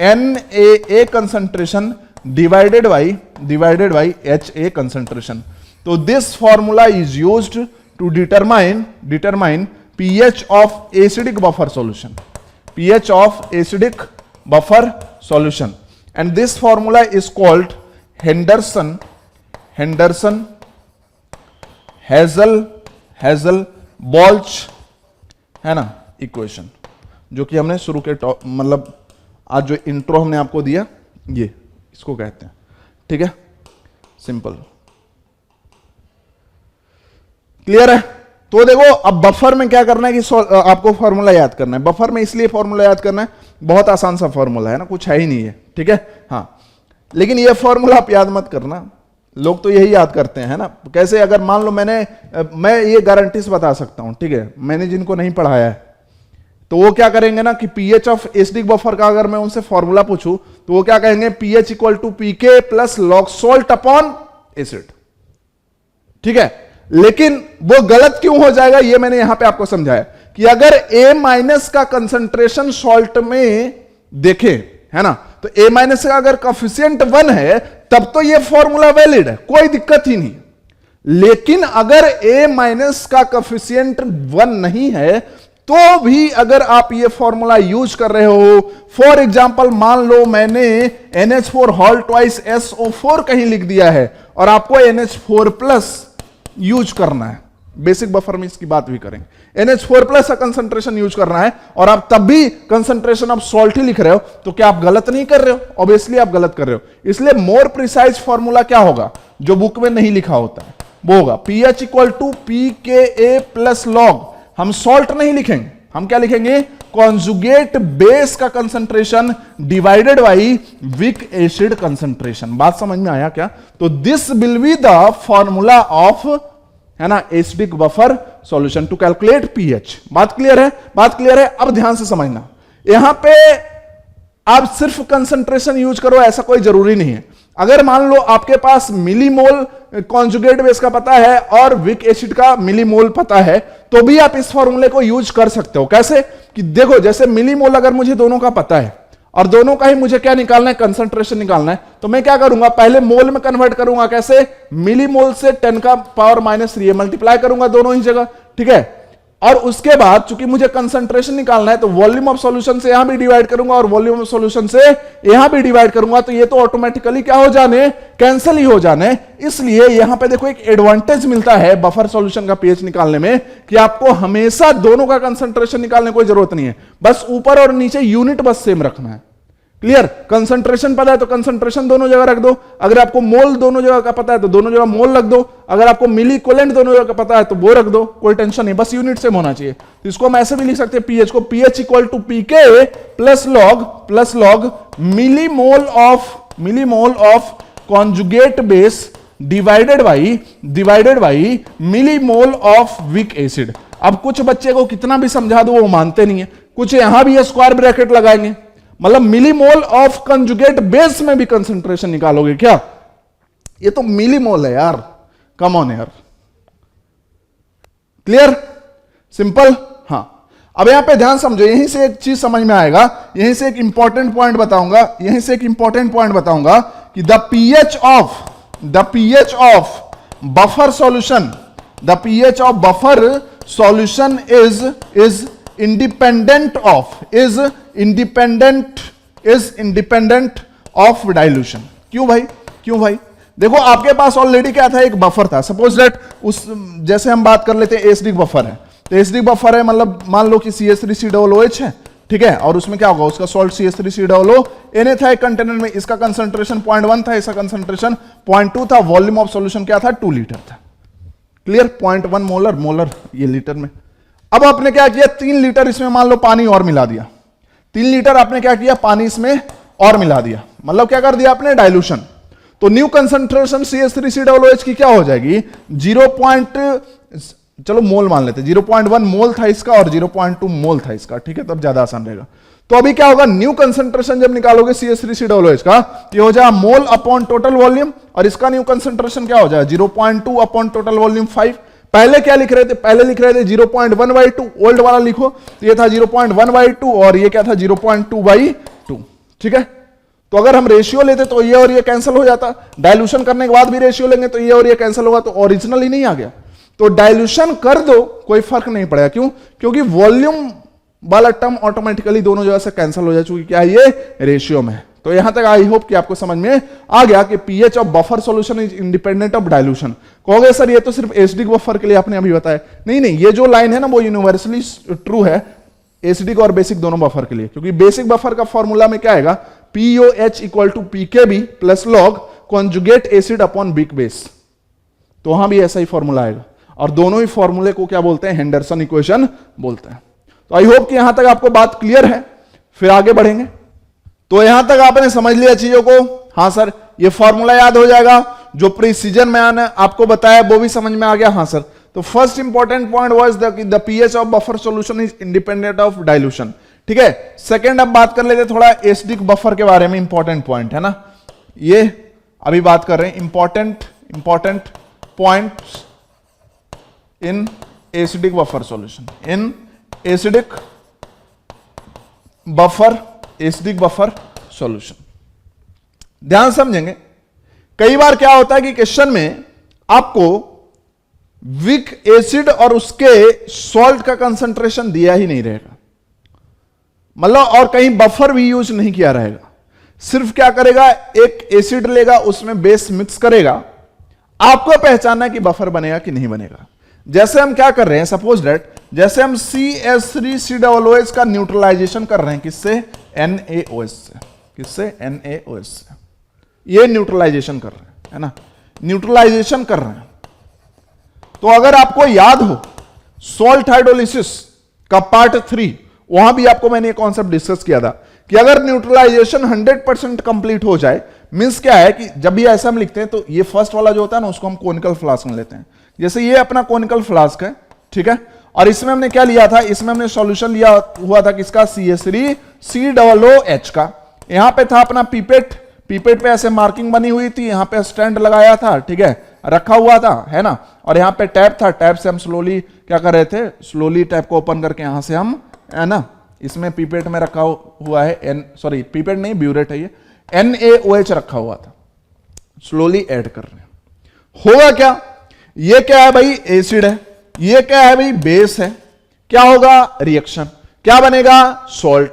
NaA concentration divided by HA concentration. तो this formula is used to determine pH of acidic buffer solution, pH of acidic buffer solution, and this formula is called Henderson-Hazel-Bolch, है ना, इक्वेशन, जो कि हमने शुरू के मतलब आज जो इंट्रो हमने आपको दिया ये इसको कहते हैं, ठीक है, सिंपल, क्लियर है। तो देखो अब बफर में क्या करना है कि आपको फॉर्मूला याद करना है। बफर में इसलिए फॉर्मूला याद करना है, बहुत आसान सा फॉर्मूला है ना, कुछ है ही नहीं है, ठीक है। हाँ, लेकिन ये फॉर्मूला आप याद मत करना, लोग तो यही याद करते हैं, है ना। कैसे, अगर मान लो मैं ये गारंटी से बता सकता हूं, ठीक है, मैंने जिनको नहीं पढ़ाया है तो वो क्या करेंगे ना कि पीएच ऑफ एसिडिक बफर का अगर मैं उनसे फॉर्मूला पूछूं तो वो क्या कहेंगे, pH equal to pK plus log salt upon acid, ठीक है। लेकिन वो गलत क्यों हो जाएगा, ये मैंने यहां पे आपको समझाया कि अगर A माइनस का कंसंट्रेशन सॉल्ट में देखें, है ना, तो A माइनस का अगर कोफिशिएंट 1 है तब तो ये फॉर्मूला वैलिड है, कोई दिक्कत ही नहीं। लेकिन अगर A माइनस का कोफिशिएंट 1 नहीं है तो भी अगर आप ये फॉर्मूला यूज कर रहे हो, फॉर एग्जांपल मान लो मैंने NH4 होल ट्वाइस SO4 कहीं लिख दिया है और आपको NH4 प्लस यूज करना है, बेसिक बफर में इसकी बात भी करेंगे, NH4 प्लस का कंसंट्रेशन यूज करना है और आप तब भी कंसंट्रेशन ऑफ सॉल्ट ही लिख रहे हो, तो क्या आप गलत नहीं कर रहे हो? ऑब्वियसली आप गलत कर रहे हो। इसलिए मोर प्रिसाइज फॉर्मूला क्या होगा, जो बुक में नहीं लिखा होता है, वो होगा pH equal to pKa plus log, हम सॉल्ट नहीं लिखेंगे, हम क्या लिखेंगे, कॉन्जुगेट बेस का concentration divided by weak acid concentration. बात समझ में आया क्या? तो this will be the formula of, है ना, acidic buffer solution to calculate pH. बात क्लियर है? बात क्लियर है। अब ध्यान से समझना, यहां पे आप सिर्फ कंसंट्रेशन यूज करो ऐसा कोई जरूरी नहीं है। अगर मान लो आपके पास मिलीमोल कॉन्जुगेट बेस का पता है और विक एसिड का मिलीमोल पता है, तो भी आप इस फॉर्मूले को यूज कर सकते हो। कैसे कि देखो, जैसे मिलीमोल अगर मुझे दोनों का पता है और दोनों का ही मुझे क्या निकालना है, कंसंट्रेशन निकालना है, तो मैं क्या करूंगा, पहले मोल में कन्वर्ट करूंगा। कैसे, मिलीमोल से 10 का पावर -3 मल्टीप्लाई करूंगा दोनों ही जगह, ठीक है। और उसके बाद चूंकि मुझे कंसंट्रेशन निकालना है तो वॉल्यूम ऑफ सॉल्यूशन से यहां भी डिवाइड करूंगा और वॉल्यूम ऑफ सॉल्यूशन से यहां भी डिवाइड करूंगा, तो ये तो ऑटोमेटिकली क्या हो जाने, कैंसिल ही हो जाने। इसलिए यहां पे देखो एक एडवांटेज मिलता है बफर सॉल्यूशन का पीएच निकालने में कि आपको हमेशा दोनों का कंसंट्रेशन निकालने की कोई जरूरत नहीं है, बस ऊपर और नीचे यूनिट बस सेम रखना है। क्लियर? कंसंट्रेशन पता है तो कंसंट्रेशन दोनों जगह रख दो, अगर आपको मोल दोनों जगह का पता है तो दोनों जगह मोल रख दो, अगर आपको मिली इक्विवेलेंट दोनों जगह का पता है तो वो रख दो, कोई टेंशन नहीं, बस यूनिट सेम होना चाहिए। तो इसको हम ऐसे भी लिख सकते हैं, पीएच को pH equal to pK plus log millimole of conjugate base divided by millimole of weak acid. अब कुछ बच्चे को कितना भी समझा दो वो मानते नहीं है, कुछ यहां भी स्क्वायर ब्रैकेट लगाएंगे, मतलब मिलीमोल ऑफ कंजुगेट बेस में भी कंसंट्रेशन निकालोगे क्या? ये तो मिलीमोल है यार, कम ऑन यार। Clear, simple. हाँ, अब यहां पे ध्यान समझो, यहीं से एक चीज समझ में आएगा, यहीं से एक इंपॉर्टेंट पॉइंट बताऊंगा, यहीं से एक इंपॉर्टेंट पॉइंट बताऊंगा कि the pH of buffer solution, the pH of buffer solution is independent of dilution. क्यों भाई? देखो आपके पास ऑलरेडी क्या था, एक बफर था। सपोज दैट उस जैसे हम बात कर लेते हैं एसिडिक बफर है, तो एसिडिक बफर है मतलब मान लो कि CH3COOH है, ठीक है, और उसमें क्या होगा, उसका सॉल्ट CH3COO Na था एक कंटेनर में, इसका कंसंट्रेशन 0.1 था, इसका कंसंट्रेशन 0.2 था, वॉल्यूम ऑफ सॉल्यूशन क्या था, 2 लीटर था। क्लियर, 0.1 मोलर ये लीटर में। अब आपने क्या किया, 3 लीटर इसमें मान लो पानी और मिला दिया, 3 लीटर आपने क्या किया, पानी इसमें और मिला दिया, मतलब क्या कर दिया आपने, डाइल्यूशन। तो न्यू कंसंट्रेशन CH3COOH की क्या हो जाएगी, 0. चलो मोल मान लेते, 0.1 मोल था इसका और 0.2 मोल था इसका, ठीक है, तब ज्यादा आसान रहेगा। तो अभी क्या होगा, न्यू कंसंट्रेशन जब निकालोगे CH3COOH का, ये हो जाएगा मोल अपॉन टोटल वॉल्यूम, और इसका न्यू कंसंट्रेशन क्या हो जाएगा, 0.2 अपॉन टोटल वॉल्यूम 5। पहले क्या लिख रहे थे, पहले लिख रहे थे 0.1/2, ओल्ड वाला लिखो, तो ये था 0.1/2 और ये क्या था 0.2/2, ठीक है। तो अगर हम रेशियो लेते तो ये और ये कैंसिल हो जाता, डाइल्यूशन करने के बाद भी रेशियो लेंगे तो ये और ये कैंसिल होगा, तो ओरिजिनल ही नहीं आ गया। तो डाइल्यूशन कर दो कोई फर्क नहीं पड़ेगा, क्यों, क्योंकि वॉल्यूम वाला टर्म ऑटोमेटिकली दोनों जगह से कैंसिल हो जा चुकी, क्या है, ये रेशियो में। तो यहां तक आई होप कि आपको समझ में आ गया कि pH of buffer solution is independent of dilution. कहोगे सर ये तो सिर्फ एसिडिक बफर के लिए आपने अभी बताया, नहीं, ये जो लाइन है ना वो यूनिवर्सली ट्रू है एसिडिक और बेसिक दोनों बफर के लिए, क्योंकि बेसिक बफर का फॉर्मूला में क्या आएगा, POH equal to PKB plus log conjugate acid upon big base. तो वहां भी ऐसा ही फॉर्मूला आएगा, और दोनों ही फॉर्मूले को क्या बोलते हैं, हेंडरसन इक्वेशन बोलते हैं। तो आई होप कि यहां तक आपको बात क्लियर है, फिर आगे बढ़ेंगे। तो यहां तक आपने समझ लिया चीजों को, हाँ सर ये फॉर्मूला याद हो जाएगा, जो प्रिसीजन में आने आपको बताया वो भी समझ में आ गया, हाँ सर। तो first important point was the pH of buffer solution is independent of dilution, ठीक है। सेकंड अब बात कर लेते थोड़ा एसिडिक बफर के बारे में, इंपॉर्टेंट पॉइंट है ना ये, अभी बात कर रहे हैं important points in acidic buffer solution, in acidic buffer solution. ध्यान समझेंगे, कई बार क्या होता है कि क्वेश्चन में आपको वीक एसिड और उसके सॉल्ट का कंसंट्रेशन दिया ही नहीं रहेगा, मतलब और कहीं बफर भी यूज नहीं किया रहेगा, सिर्फ क्या करेगा, एक एसिड लेगा उसमें बेस मिक्स करेगा, आपको पहचानना है कि बफर बनेगा कि नहीं बनेगा। जैसे हम क्या कर रहे हैं, सपोज दैट जैसे हम CH3COOH का न्यूट्रलाइजेशन कर रहे हैं, किससे, NaOH से, किससे, NaOH से, ये न्यूट्रलाइजेशन कर रहे हैं, है ना, न्यूट्रलाइजेशन कर रहे हैं। तो अगर आपको याद हो सॉल्ट हाइड्रोलिसिस का पार्ट 3, वहां भी आपको मैंने ये कॉन्सेप्ट डिस्कस किया था कि अगर न्यूट्रलाइजेशन 100% कंप्लीट हो जाए, मींस क्या है कि जब भी ऐसा हम लिखते हैं तो ये फर्स्ट वाला जो होता है ना उसको हम कोनिकल फ्लास्क में लेते हैं। जैसे ये अपना कोनिकल फ्लास्क है, ठीक है, और इसमें हमने क्या लिया था, इसमें हमने सॉल्यूशन लिया हुआ था किसका, CH3COOH का। यहां पे था अपना पीपेट पे ऐसे मार्किंग बनी हुई थी, यहां पे स्टैंड लगाया था, ठीक है, रखा हुआ था, है ना, और यहां पे टैप था, टैप से हम स्लोली क्या कर रहे थे, स्लोली टैप को ओपन करके यहां से हम, है ना, इसमें पीपेट में रखा हुआ है, सॉरी पीपेट नहीं, ब्यूरेट है ये, NaOH रखा हुआ था, स्लोली ऐड कर रहे हैं। होगा क्या, ये क्या है भाई, एसिड है, ये क्या है भाई, बेस है, क्या होगा, रिएक्शन, क्या बनेगा, सॉल्ट।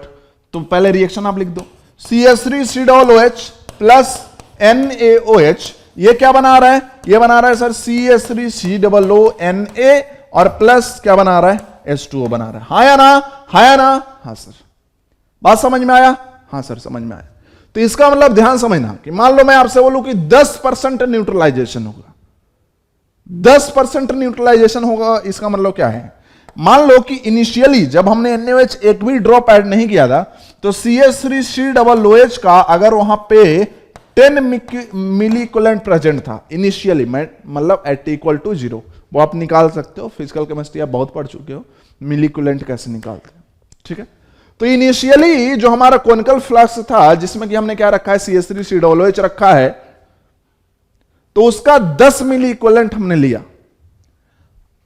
तो पहले रिएक्शन आप लिख दो, CH3COOH प्लस NaOH, ये क्या बना रहा है, ये बना रहा है सर CH3COONA और प्लस क्या बना रहा है, H2O बना रहा है, हाँ या ना, हाँ सर, बात समझ में आया, हाँ सर समझ में आया। तो इसका मतलब ध्यान समझना कि मान लो मैं आपसे बोलूं कि 10% न्यूट्रलाइजेशन होगा, 10% न्यूट्रलाइजेशन होगा, इसका मतलब क्या है, मान लो कि इनिशियली जब हमने NaOH एक भी ड्रॉप ऐड नहीं किया था, तो CH3COOH का अगर वहां पे 10 मिलीकुलेंट प्रेजेंट था इनिशियली, मतलब एट इक्वल टू 0, वो आप निकाल सकते हो, फिजिकल केमिस्ट्री आप बहुत पढ़ चुके हो, मिलीकुलेंट कैसे निकालते हैं, ठीक है। तो इनिशियली जो हमारा कोनिकल फ्लक्स था, जिसमें कि हमने क्या रखा है, CH3COOH रखा है, तो उसका 10 मिली इक्विवेलेंट हमने लिया।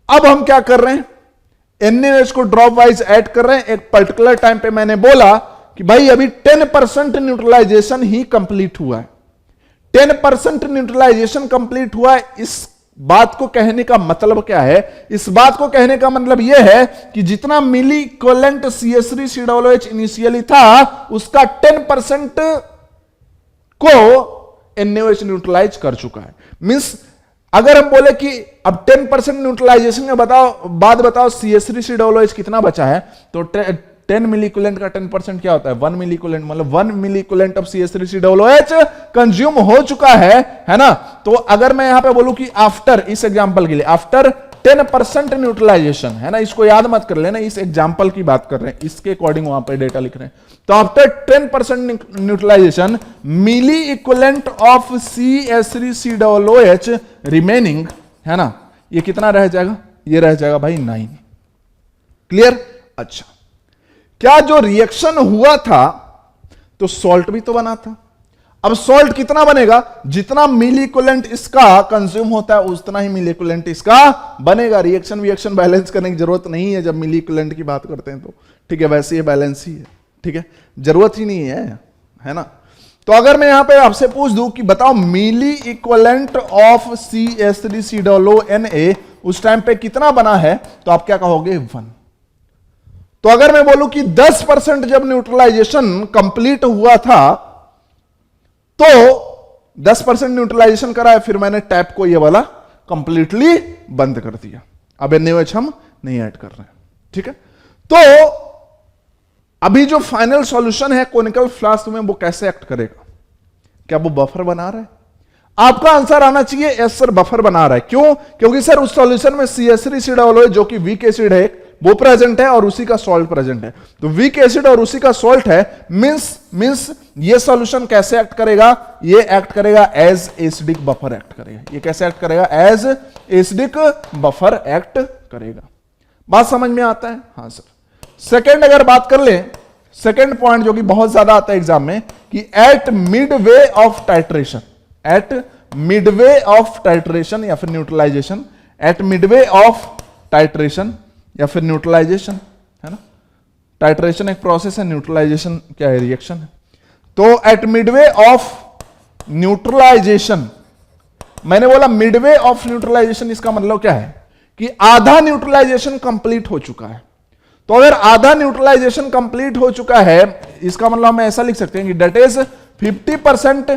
अब हम क्या कर रहे हैं, NaOH को ड्रॉप वाइज ऐड कर रहे हैं। एक पर्टिकुलर टाइम पे मैंने बोला कि भाई अभी 10% न्यूट्रलाइजेशन ही कंप्लीट हुआ है। 10% न्यूट्रलाइजेशन कंप्लीट हुआ है। इस बात को कहने का मतलब क्या है? इस बात को कहने का मतलब यह है कि जितना मिली इक्विवेलेंट CH3COOH इनिशियली था, उसका 10% को NaOH न्यूट्रलाइज कर चुका है। मींस अगर हम बोले कि अब 10% न्यूट्रलाइजेशन में बाद बताओ CH3COOH कितना बचा है, तो 10 मिली इक्विवेलेंट का 10% क्या होता है? 1 मिली इक्विवेलेंट, मतलब 1 मिली इक्विवेलेंट ऑफ CH3COOH कंज्यूम हो चुका है ना। तो अगर मैं यहां पे बोलूं कि आफ्टर, इस एग्जांपल के लिए आफ्टर 10% न्यूट्रलाइजेशन, है ना, इसको याद मत कर लेना, इस एग्जांपल की बात कर रहे हैं, इसके अकॉर्डिंग वहां पे डेटा लिख रहे हैं। तो after 10% neutralisation, milli equivalent of CH3COOH remaining, है ना, ये कितना रह जाएगा? ये रह जाएगा भाई 9। क्लियर? अच्छा, क्या जो रिएक्शन हुआ था तो सॉल्ट भी तो बना था। अब सॉल्ट कितना बनेगा? जितना मिली इक्विवेलेंट इसका कंज्यूम होता है, उतना ही मिली इक्विवेलेंट इसका बनेगा। रिएक्शन बैलेंस करने की जरूरत नहीं है जब मिली इक्विवेलेंट की बात करते हैं तो, ठीक है, वैसे ये बैलेंस ही है, ठीक है, जरूरत ही नहीं है ना। तो अगर मैं यहां पे आपसे पूछ दूं कि बताओ मिली इक्विवेलेंट ऑफ CH3COONA उस टाइम पे कितना बना है, तो आप क्या कहोगे? 1। तो अगर मैं बोलूं कि 10% जब न्यूट्रलाइजेशन कंप्लीट हुआ था, तो 10% न्यूट्रलाइजेशन करा है, फिर मैंने टैप को ये वाला कंप्लीटली बंद कर दिया। अब NaOH हम नहीं ऐड कर रहे हैं, ठीक है। तो अभी जो फाइनल सॉल्यूशन है कोनिकल फ्लास्क में, वो कैसे एक्ट करेगा? क्या वो बफर बना रहा है? आपका आंसर आना चाहिए यस सर, बफर बना रहा है। क्यों? क्योंकि सर उस सॉल्यूशन में CH3COOH जो कि वीक एसिड है वो प्रेजेंट है और उसी का सॉल्ट प्रेजेंट है। तो वीक एसिड और उसी का सॉल्ट है, मींस ये सॉल्यूशन कैसे एक्ट करेगा? ये एक्ट करेगा एज एसिडिक बफर एक्ट करेगा। ये कैसे एक्ट करेगा? एज एसिडिक बफर एक्ट करेगा। बात समझ में आता है? हाँ सर। सेकेंड अगर बात कर ले, सेकेंड पॉइंट जो कि बहुत ज्यादा आता है एग्जाम में, कि at midway of titration, at midway of titration या फिर neutralisation, at midway of titration या फिर न्यूट्रलाइजेशन, है ना। टाइट्रेशन एक प्रोसेस है, न्यूट्रलाइजेशन क्या है? रिएक्शन है। तो एट मिडवे ऑफ न्यूट्रलाइजेशन, मैंने बोला मिडवे ऑफ न्यूट्रलाइजेशन, इसका मतलब क्या है कि आधा न्यूट्रलाइजेशन कंप्लीट हो चुका है। तो अगर आधा न्यूट्रलाइजेशन कंप्लीट हो चुका है, इसका मतलब हम ऐसा लिख सकते हैं कि that is 50%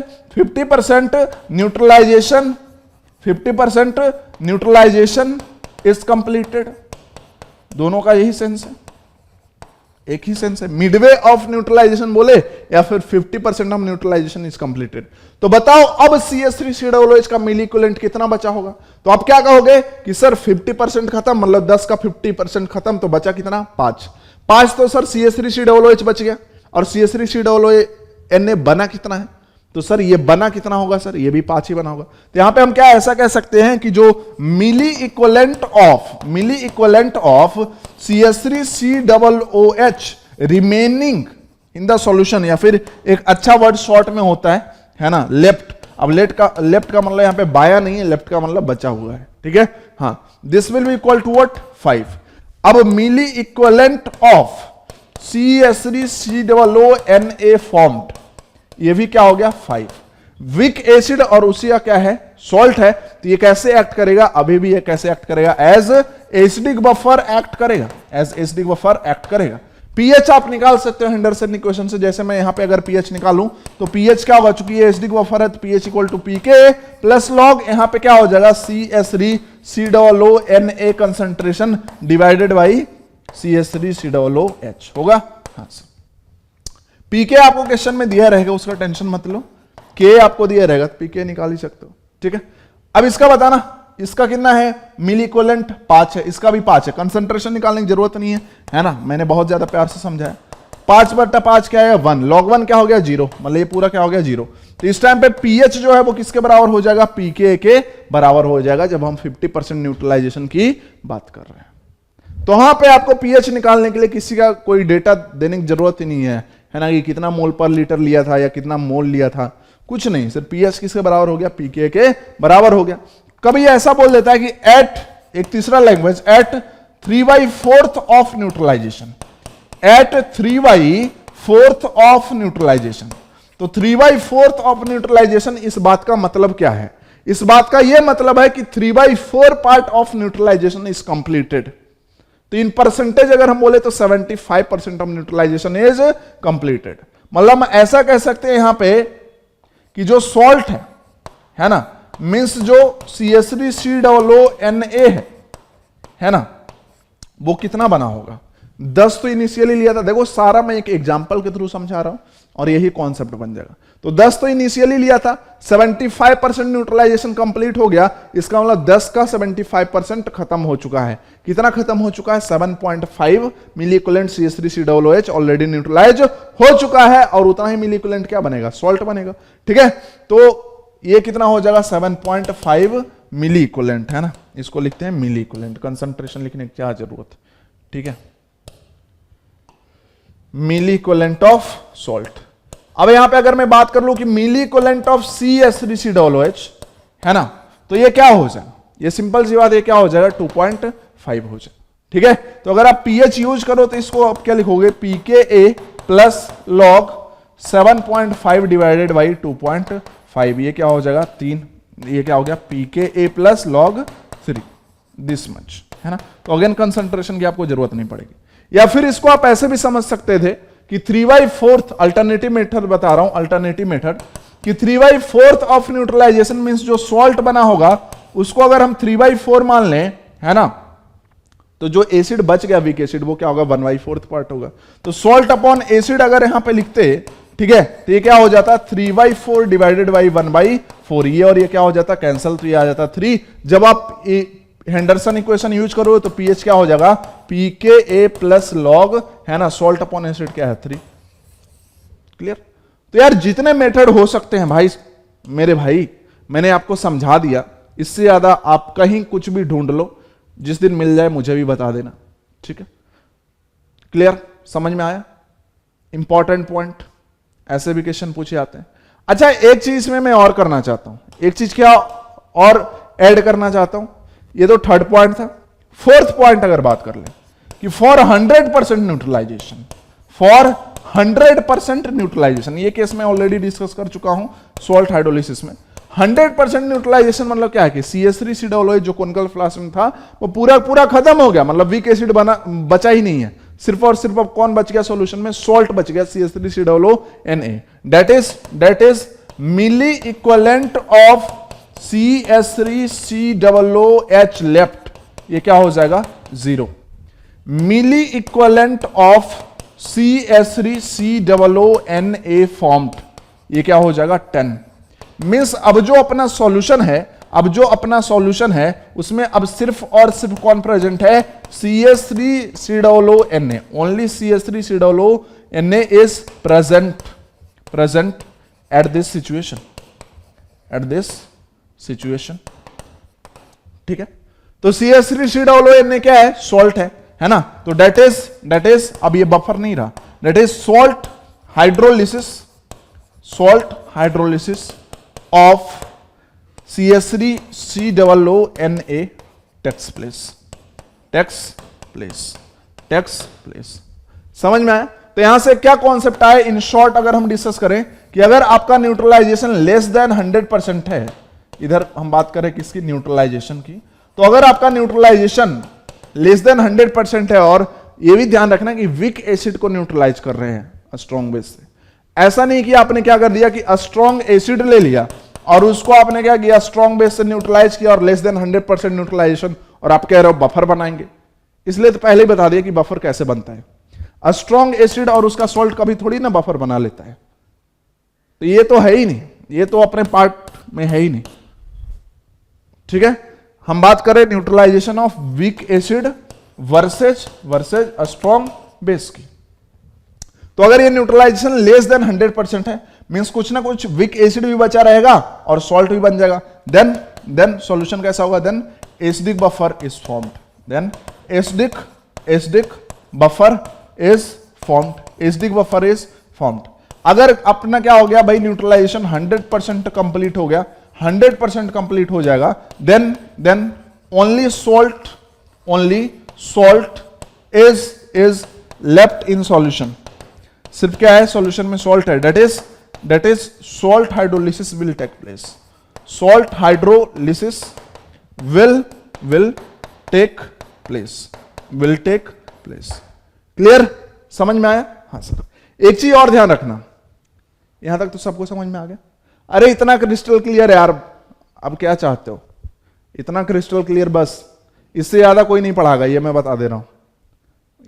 neutralisation, 50% neutralisation is completed. दोनों का यही सेंस है, एक ही सेंस है। मिडवे ऑफ न्यूट्रलाइजेशन बोले या फिर 50% ऑफ न्यूट्रलाइजेशन इज कंप्लीटेड। तो बताओ अब CH3COOH का मिली इक्विवेलेंट कितना बचा होगा? तो आप क्या कहोगे कि सर 50% खत्म, मतलब 10 का 50% खत्म, तो बचा कितना? 5। तो सर CH3COOH बच गया, और CH3COOH बना कितना है? तो सर ये बना कितना होगा? सर ये भी 5 ही बना होगा। तो यहां पे हम क्या ऐसा कह सकते हैं कि जो मिली equivalent of CH3COOH remaining in the solution, या फिर एक अच्छा वर्ड शॉर्ट में होता है ना, लेफ्ट। अब लेफ्ट का मतलब यहां पे बाया नहीं है, लेफ्ट का मतलब बचा हुआ है, ठीक है। हाँ, this will be equal to what? 5। अब मिली इक्विवेलेंट ऑफ CH3COONA फॉर्म्ड, ये भी क्या हो गया? 5। विक एसिड और उसी का क्या है? सॉल्ट है। तो ये कैसे एक्ट करेगा? अभी भी ये कैसे एक्ट करेगा? एज एसिडिक बफर एक्ट करेगा, एज एसिडिक बफर एक्ट करेगा। पीएच आप निकाल सकते हो हेंडरसन इक्वेशन से। जैसे मैं यहां पे अगर पीएच निकालूं तो पीएच क्या होगा? चूंकि ये एसिडिक बफर है तो pH equal to pK plus log, यहां पे क्या हो जाएगा? CH3COONA concentration divided by CH3COOH होगा। हाँ सर। पीके आपको क्वेश्चन में दिया रहेगा, उसका टेंशन मत लो। के आपको दिया रहेगा, पीके निकाल ही सकते हो, ठीक है। अब इसका बताना, इसका कितना है? मिली इक्विवेलेंट 5 है, इसका भी 5 है। कंसंट्रेशन निकालने की जरूरत नहीं है ना, मैंने बहुत ज्यादा प्यार से समझाया। 5/5 क्या है? 1। log 1 क्या हो गया? 0, मतलब ये पूरा क्या हो गया? 0। तो इस टाइम पे पीएच जो है वो किसके बराबर हो जाएगा? पीके के बराबर हो जाएगा, जब हम 50% न्यूट्रलाइजेशन की बात कर रहे हैं। तो वहां पे आपको पीएच निकालने के लिए किसी का कोई डेटा देने की जरूरत ही नहीं है ना, कि कितना मोल पर लीटर लिया था या कितना मोल लिया था, कुछ नहीं, सिर्फ पीएच किसके बराबर हो गया, पीके के बराबर हो गया। कभी ऐसा बोल देता है कि एट, एक तीसरा language, at 3/4 of neutralisation, at 3/4 of neutralisation. तो 3/4 ऑफ न्यूट्रलाइजेशन, इस बात का मतलब क्या है, इस बात का यह मतलब है कि 3/4 part of neutralisation is completed. तो इन परसेंटेज अगर हम बोले तो 75% ऑफ न्यूट्रलाइजेशन इज कंप्लीटेड। मतलब हम ऐसा कह सकते हैं यहां पे कि जो सॉल्ट है ना, मींस जो CH3COONA है ना, वो कितना बना होगा, 10 तो इनिशियली लिया था। देखो सारा मैं एक एग्जांपल के थ्रू समझा रहा हूं और यही कॉन्सेप्ट बन जाएगा। तो 10 तो इनिशियली लिया था, 75% न्यूट्रलाइजेशन कंप्लीट हो गया, इसका मतलब 10 का 75% खत्म हो चुका है। कितना खत्म हो चुका है, 7.5 मिली इक्विवेलेंट CH3COOH ऑलरेडी न्यूट्रलाइज हो चुका है, और उतना ही मिली इक्विवेलेंट क्या बनेगा, सॉल्ट बनेगा। ठीक है, तो ये कितना हो जाएगा, 7.5 मिली इक्विवेलेंट, है ना, इसको लिखते हैं मिली इक्विवेलेंट, कंसंट्रेशन लिखने की क्या जरूरत है। ठीक है, मिली इक्विवेलेंट ऑफ सॉल्ट। अब यहां पे अगर मैं बात कर लूं कि मिली इक्विवेलेंट ऑफ CH3COOH है ना, तो ये क्या हो जाएगा, ये सिंपल सी बात, ये क्या हो जाएगा, 2.5 हो जाएगा। ठीक है, तो अगर आप pH यूज करो तो इसको आप क्या लिखोगे, pKa plus log 7.5 divided by 2.5, ये क्या हो जाएगा 3, ये क्या हो गया pKa plus log 3, this much, है ना। तो अगेन कंसंट्रेशन की आपको जरूरत नहीं पड़ेगी। या फिर इसको आप ऐसे भी समझ सकते थे कि 3/4 अल्टरनेटिव मेथड बता रहा हूं, अल्टरनेटिव मेथड कि 3/4 ऑफ न्यूट्रलाइजेशन मींस जो सॉल्ट बना होगा उसको अगर हम 3/4 मान लें, है ना, तो जो एसिड बच गया वीक एसिड वो क्या होगा, 1/4 पार्ट होगा। तो सॉल्ट अपॉन एसिड अगर यहां पे लिखते, ठीक है, तो ये क्या हो जाता 3/4 डिवाइडेड बाई 1/4, ये और ये क्या हो जाता कैंसल, तो ये आ जाता 3। जब आप हेंडरसन इक्वेशन यूज करो तो पीएच क्या हो जाएगा, pKa प्लस लॉग, है ना, सॉल्ट अपॉन एसिड क्या है 3। क्लियर। तो यार जितने मेथड हो सकते हैं भाई, मेरे भाई मैंने आपको समझा दिया, इससे ज्यादा आप कहीं कुछ भी ढूंढ लो, जिस दिन मिल जाए मुझे भी बता देना। ठीक है, क्लियर, समझ में आया। इंपॉर्टेंट पॉइंट, ऐसे भी क्वेश्चन पूछे जाते हैं। अच्छा, एक चीज में मैं और करना चाहता हूं, एक चीज क्या और ऐड करना चाहता हूं। ये तो थर्ड पॉइंट था। फोर्थ पॉइंट अगर बात कर ले कि फॉर 100% न्यूट्रलाइजेशन, फॉर 100% न्यूट्रलाइजेशन, ये केस मैं ऑलरेडी डिस्कस कर चुका हूं सॉल्ट हाइड्रोलिसिस में। 100% न्यूट्रलाइजेशन मतलब क्या है कि CH3COOH जो कोनिकल फ्लास्क में था वो पूरा पूरा खत्म हो गया, मतलब वीक एसिड बचा ही नहीं है, सिर्फ और सिर्फ अब कौन बच गया सॉल्यूशन में, सॉल्ट बच गया CH3COONA। That is milli equivalent of CH3COOH left, ये क्या हो जाएगा 0। मिली इक्विवेलेंट ऑफ CH3COONA फॉर्म्ड, ये क्या हो जाएगा 10। मींस अब जो अपना सॉल्यूशन है, अब जो अपना सॉल्यूशन है उसमें अब सिर्फ और सिर्फ कौन प्रेजेंट है, CH3COONA, only CH3COONA is present at this situation, at this situation. ठीक है, तो CH3COONA क्या है, सॉल्ट है ना। तो डेट इज अब ये बफर नहीं रहा, that is salt hydrolysis of CH3COONA takes place. समझ में आया। तो यहां से क्या कॉन्सेप्ट आया, इन शॉर्ट अगर हम डिस्कस करें कि अगर आपका न्यूट्रलाइजेशन लेस देन 100% है, इधर हम बात करें किसकी, न्यूट्रलाइजेशन की, तो अगर आपका न्यूट्रलाइजेशन लेस देन 100% है, और यह भी ध्यान रखना कि वीक एसिड को न्यूट्रलाइज कर रहे हैं स्ट्रॉन्ग बेस से, ऐसा नहीं कि आपने क्या कर दिया कि स्ट्रॉन्ग एसिड ले लिया और उसको आपने क्या किया, स्ट्रॉन्ग बेस से न्यूट्रलाइज किया और लेस देन 100% न्यूट्रलाइजेशन, और आप कह रहे हो बफर बनाएंगे। इसलिए तो पहले ही बता दिया कि बफर कैसे बनता है। स्ट्रॉन्ग एसिड और उसका सॉल्ट कभी थोड़ी ना बफर बना लेता है, तो ये तो है ही नहीं, ये तो अपने पार्ट में है ही नहीं। ठीक है, हम बात करें neutralisation of weak acid versus strong base की। तो अगर ये न्यूट्रलाइजेशन लेस देन 100% है, मींस कुछ ना कुछ वीक एसिड भी बचा रहेगा और सॉल्ट भी बन जाएगा, देन सॉल्यूशन कैसा होगा, then acidic buffer is formed, then acidic acidic buffer is formed, acidic buffer is formed. अगर अपना क्या हो गया भाई, न्यूट्रलाइजेशन 100% कंप्लीट हो गया, 100% कंप्लीट हो जाएगा, then only salt is left in solution. सिर्फ क्या है सॉल्यूशन में, सॉल्ट है, that is salt hydrolysis will take place, salt hydrolysis will take place. Clear, समझ में आया? हाँ सर। एक चीज और ध्यान रखना, यहां तक तो सबको समझ में आ गया? अरे इतना क्रिस्टल क्लियर है यार, अब क्या चाहते हो? इतना क्रिस्टल क्लियर बस, इससे ज्यादा कोई नहीं पढ़ागा, ये मैं बता दे रहा हूं।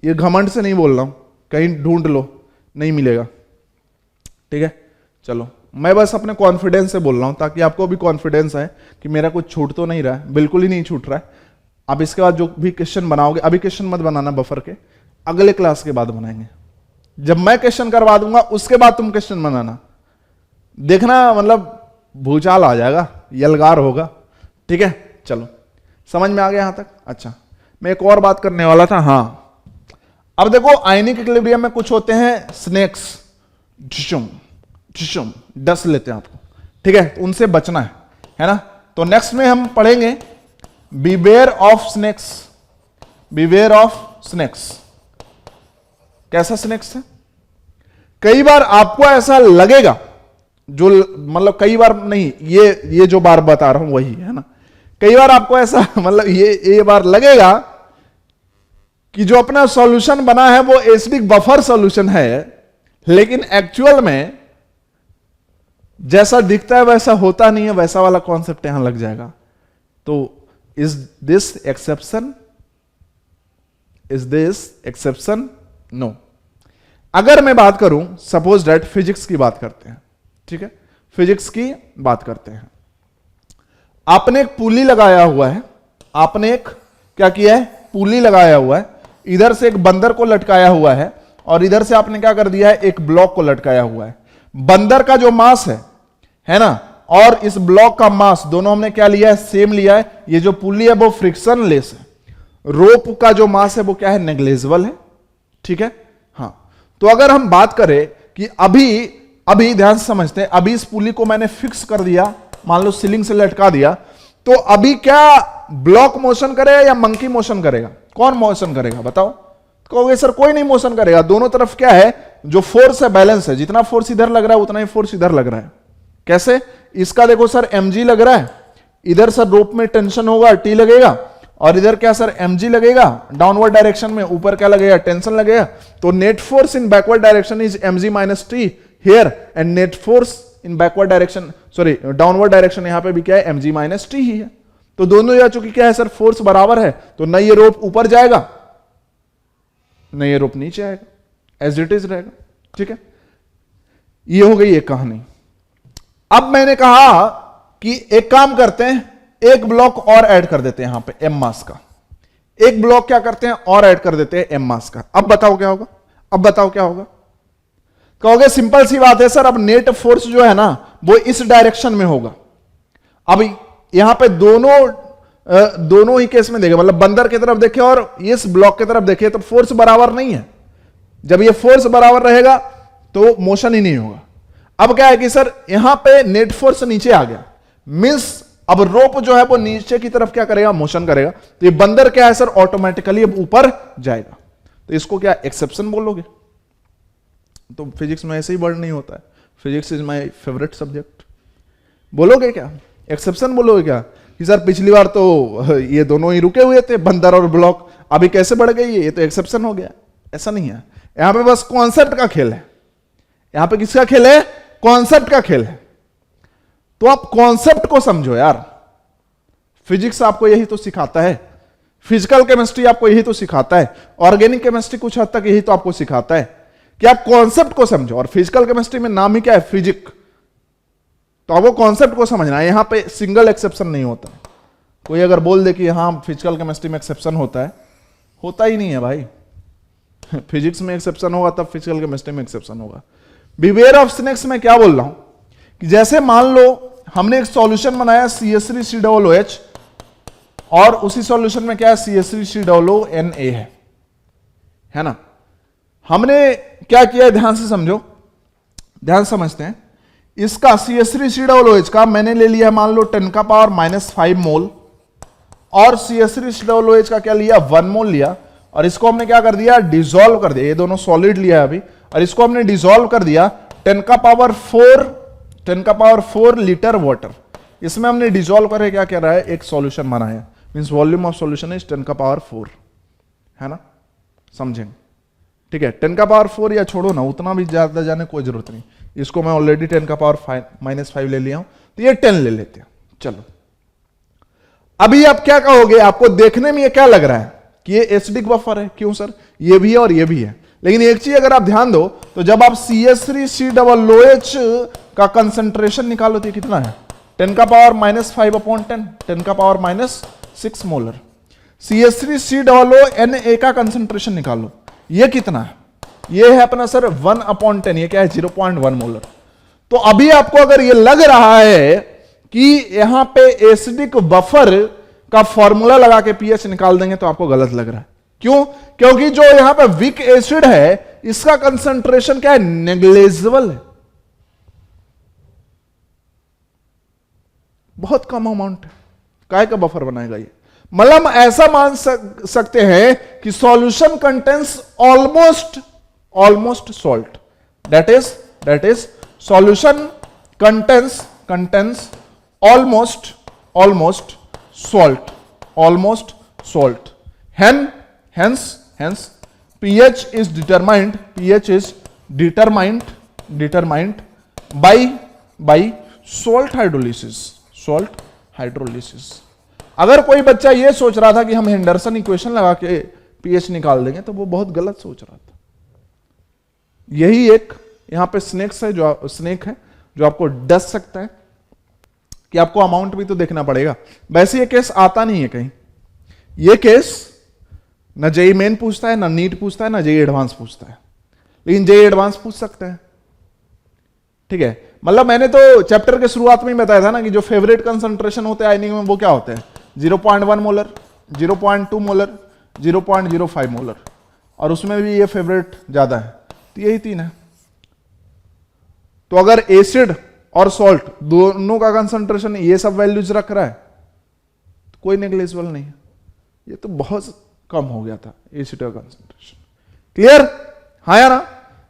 ये घमंड से नहीं बोल रहा हूं, कहीं ढूंढ लो, नहीं मिलेगा। ठीक है, चलो मैं बस अपने कॉन्फिडेंस से बोल रहा हूं, ताकि आपको भी कॉन्फिडेंस है कि मेरा कुछ छूट तो नहीं रहा है, बिल्कुल ही नहीं छूट रहा है। आप इसके बाद जो भी क्वेश्चन बनाओगे, अभी क्वेश्चन मत बनाना बफर के, अगले क्लास के बाद बनाएंगे। जब मैं क्वेश्चन करवा दूंगा उसके बाद तुम क्वेश्चन बनाना, देखना मतलब भूचाल आ जाएगा, यलगार होगा। ठीक है, चलो समझ में आ गया यहां तक? अच्छा, मैं एक और बात करने वाला था। हाँ, अब देखो आयनिक इक्विलिब्रियम में कुछ होते हैं स्नेक्स, डस लेते हैं आपको। ठीक है, उनसे बचना है ना? तो नेक्स्ट में हम पढ़ेंगे beware of snakes. Beware of snakes, कैसा स्नेक्स है? कई बार आपको ऐसा लगेगा, जो मतलब कई बार नहीं, ये जो बार बता रहा हूं वही है ना। कई बार आपको ऐसा मतलब ये बार लगेगा कि जो अपना सॉल्यूशन बना है वो एसिडिक बफर सॉल्यूशन है, लेकिन एक्चुअल में जैसा दिखता है वैसा होता नहीं है, वैसा वाला कॉन्सेप्ट यहां लग जाएगा। तो इज दिस एक्सेप्शन? नो। अगर मैं बात करूं, सपोज दैट फिजिक्स की बात करते हैं, ठीक है, फिजिक्स की बात करते हैं। आपने एक पुली लगाया हुआ है, आपने एक क्या किया है, पुली लगाया हुआ है, इधर से एक बंदर को लटकाया हुआ है और इधर से आपने क्या कर दिया है, एक ब्लॉक को लटकाया हुआ है। बंदर का जो मास है ना, और इस ब्लॉक का मास दोनों हमने क्या लिया है, सेम लिया है। ये जो पुली है वो फ्रिक्शन लेस है, रोप का जो मास है वो क्या है, नेग्लेजिबल है। ठीक है, हाँ। तो अगर हम बात करें कि अभी ध्यान से समझते हैं, अभी इस पुली को मैंने फिक्स कर दिया, मान लो सीलिंग से लटका दिया, तो अभी क्या ब्लॉक मोशन करेगा या मंकी मोशन करेगा? कौन मोशन करेगा बताओ? कहोगे सर कोई नहीं मोशन करेगा, दोनों तरफ क्या है, जो फोर्स है बैलेंस है, जितना फोर्स इधर लग रहा है उतना ही फोर्स इधर लग रहा है। कैसे? इसका देखो सर mg लग रहा है, इधर सर रोप में टेंशन होगा T लगेगा, और इधर क्या सर mg लगेगा डाउनवर्ड डायरेक्शन में, ऊपर क्या लगेगा, टेंशन लगेगा। तो net force in backward direction is mg minus T here, and net force in backward direction, sorry downward direction यहां पे भी क्या है, mg माइनस टी ही है। तो दोनों जगह चूंकि क्या है सर, फोर्स बराबर है, तो न ये रोप ऊपर जाएगा न ये रोप नीचे आएगा, एज इट इज रहेगा। ठीक है, ये हो गई एक कहानी। अब मैंने कहा कि एक काम करते हैं, एक ब्लॉक और ऐड कर देते हैं यहां पे m मास का, एक ब्लॉक क्या करते हैं और ऐड कर देते हैं m मास का। अब बताओ क्या होगा? अब बताओ क्या होगा? कहोगे सिंपल सी बात है सर, अब नेट फोर्स जो है ना वो इस डायरेक्शन में होगा। अब यहां पे दोनों ही केस में देखे, मतलब बंदर की तरफ देखे और इस ब्लॉक की तरफ देखे, तो फोर्स बराबर नहीं है। जब ये फोर्स बराबर रहेगा तो मोशन ही नहीं होगा। अब क्या है कि सर यहां पे नेट फोर्स नीचे आ गया, मींस अब रोप जो है वो नीचे की तरफ क्या करेगा, मोशन करेगा। तो ये बंदर क्या है सर, ऑटोमेटिकली अब ऊपर जाएगा। तो इसको क्या एक्सेप्शन बोलोगे? तो फिजिक्स में ऐसे ही वर्ड नहीं होता है, physics is my favourite subject. बोलोगे क्या एक्सेप्शन? बोलोगे क्या कि सर पिछली बार तो ये दोनों ही रुके हुए थे, बंदर और ब्लॉक, अभी कैसे बढ़ गई ये तो एक्सेप्शन हो गया? ऐसा नहीं है, यहां पे बस कॉन्सेप्ट का खेल है। यहां पे किसका खेल है? कॉन्सेप्ट का खेल है। तो आप कॉन्सेप्ट को समझो यार, फिजिक्स आपको यही तो सिखाता है, फिजिकल केमिस्ट्री आपको यही तो सिखाता है, ऑर्गेनिक केमिस्ट्री कुछ हद तक यही तो आपको सिखाता है कि आप कॉन्सेप्ट को समझो। और फिजिकल केमिस्ट्री में नाम ही क्या है, फिजिक। तो आपको कॉन्सेप्ट को समझना है, यहां पे सिंगल एक्सेप्शन नहीं होता। कोई अगर बोल दे कि हां फिजिकल केमिस्ट्री में एक्सेप्शन होता है, होता ही नहीं है भाई। फिजिक्स में एक्सेप्शन होगा तब फिजिकल केमिस्ट्री में एक्सेप्शन होगा। बिवेयर ऑफ स्नेक्स में क्या बोल रहा हूं कि जैसे मान लो हमने एक सॉल्यूशन बनाया CH3COOH, और उसी सॉल्यूशन में क्या है, CH3COONA है। है ना। हमने क्या किया, ध्यान से समझो, ध्यान समझते हैं। इसका CH3COOH का मैंने ले लिया मान लो 10⁻⁻5 मोल, और CH3COOH का क्या लिया 1 मोल लिया, और इसको हमने क्या कर दिया डिसॉल्व कर दिया। ये दोनों सॉलिड लिया है अभी, और इसको हमने डिसॉल्व कर दिया 10⁻4 लीटर वाटर। इसमें हमने डिसॉल्व करे क्या कह रहा है, एक सॉल्यूशन बनाया, means volume of solution is 10⁻4, है ना, समझेंगे। ठीक है, 10⁻4 या छोड़ो ना, उतना भी ज्यादा जाने कोई जरूरत नहीं, इसको मैं ऑलरेडी 10⁻⁻5 ले लिया हूं, तो ये 10 ले लेते हैं। चलो अभी आप क्या कहोगे, आपको देखने में ये क्या लग रहा है कि ये एसिडिक बफर है, क्यों सर, ये भी है और ये भी है। लेकिन एक चीज अगर आप ध्यान दो, तो जब आप CH3COOH का कंसंट्रेशन निकालो तो ये कितना है 10⁻⁻5/10, 10⁻⁻6 मोलर। CH3COONA का कंसंट्रेशन निकालो, ये कितना है, ये है अपना सर 1/10, ये क्या है 0.1 मोलर। तो अभी आपको अगर ये लग रहा है कि यहां पे एसिडिक बफर का फॉर्मूला लगा के पीएच निकाल देंगे, तो आपको गलत लग रहा है। क्यों, क्योंकि जो यहां पे वीक एसिड है इसका कंसंट्रेशन क्या है, नेग्लेजिबल है, बहुत कम अमाउंट है, काय का बफर बनाएगा ये। मतलब ऐसा मान सकते हैं कि solution contains almost salt, that is solution contains almost salt, hence pH is determined by salt hydrolysis। अगर कोई बच्चा ये सोच रहा था कि हम हेंडरसन इक्वेशन लगा के pH निकाल देंगे, तो वो बहुत गलत सोच रहा था। यही एक यहां पे स्नेक है जो आपको डस सकता है कि आपको अमाउंट भी तो देखना पड़ेगा। वैसे ये केस आता नहीं है कहीं, ये केस न जेई मेन पूछता है, न नीट पूछता है, न जेई एडवांस पूछता है, लेकिन जेई एडवांस पूछ सकते हैं। ठीक है, मतलब मैंने तो चैप्टर के शुरुआत में ही बताया था ना कि जो फेवरेट कंसंट्रेशन होते हैं आयनिक में वो क्या होते हैं 0.1 मोलर, 0.2 मोलर, 0.05 मोलर, और उसमें भी ये फेवरेट ज्यादा है, तो यही 3 है। तो अगर एसिड और सॉल्ट दोनों का कंसंट्रेशन ये सब वैल्यूज रख रहा है तो कोई नेग्लेजिबल नहीं है, ये तो बहुत कम हो गया था एसिड का कंसंट्रेशन। क्लियर, हाँ या ना,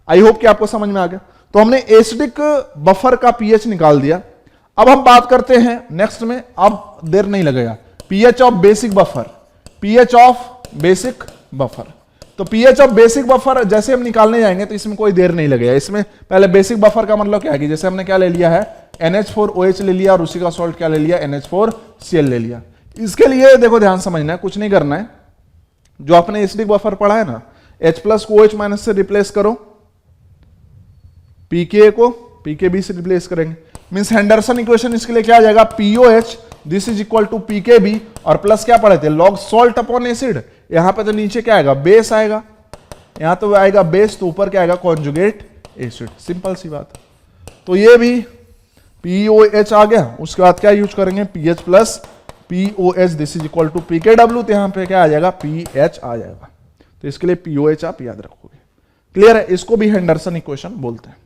आई होप कि आपको समझ में आ गया। तो हमने एसिडिक बफर का पीएच निकाल दिया। अब हम बात करते हैं नेक्स्ट में, अब देर नहीं लगेगा, pH of basic buffer, pH of basic buffer. तो पीएच ऑफ बेसिक बफर जैसे हम निकालने जाएंगे तो इसमें कोई देर नहीं लगेगा। इसमें पहले बेसिक बफर का मतलब क्या है कि जैसे हमने क्या ले लिया है NH4OH ले लिया, और उसी का सॉल्ट क्या ले लिया NH4Cl ले लिया। इसके लिए देखो ध्यान समझना है, कुछ नहीं करना है, जो आपने एसिडिक बफर पढ़ा है ना, H+ को OH- से रिप्लेस करो, pKa को pKb से रिप्लेस करेंगे, मींस हेंडरसन इक्वेशन इसके लिए क्या आ जाएगा POH this is equal to pKb, और प्लस क्या पढ़े थे लॉग सॉल्ट अपॉन एसिड। यहां पे तो नीचे क्या आएगा बेस आएगा, यहां तो आएगा बेस, तो ऊपर क्या आएगा कॉन्जुगेट एसिड, सिंपल सी बात है। तो ये भी POH आ गया, उसके बाद क्या यूज करेंगे PH plus POH this is equal to pKw, तो यहां पे क्या आ जाएगा PH आ जाएगा, तो इसके लिए POH आप याद रखोगे। क्लियर है, इसको भी हेंडरसन इक्वेशन बोलते हैं।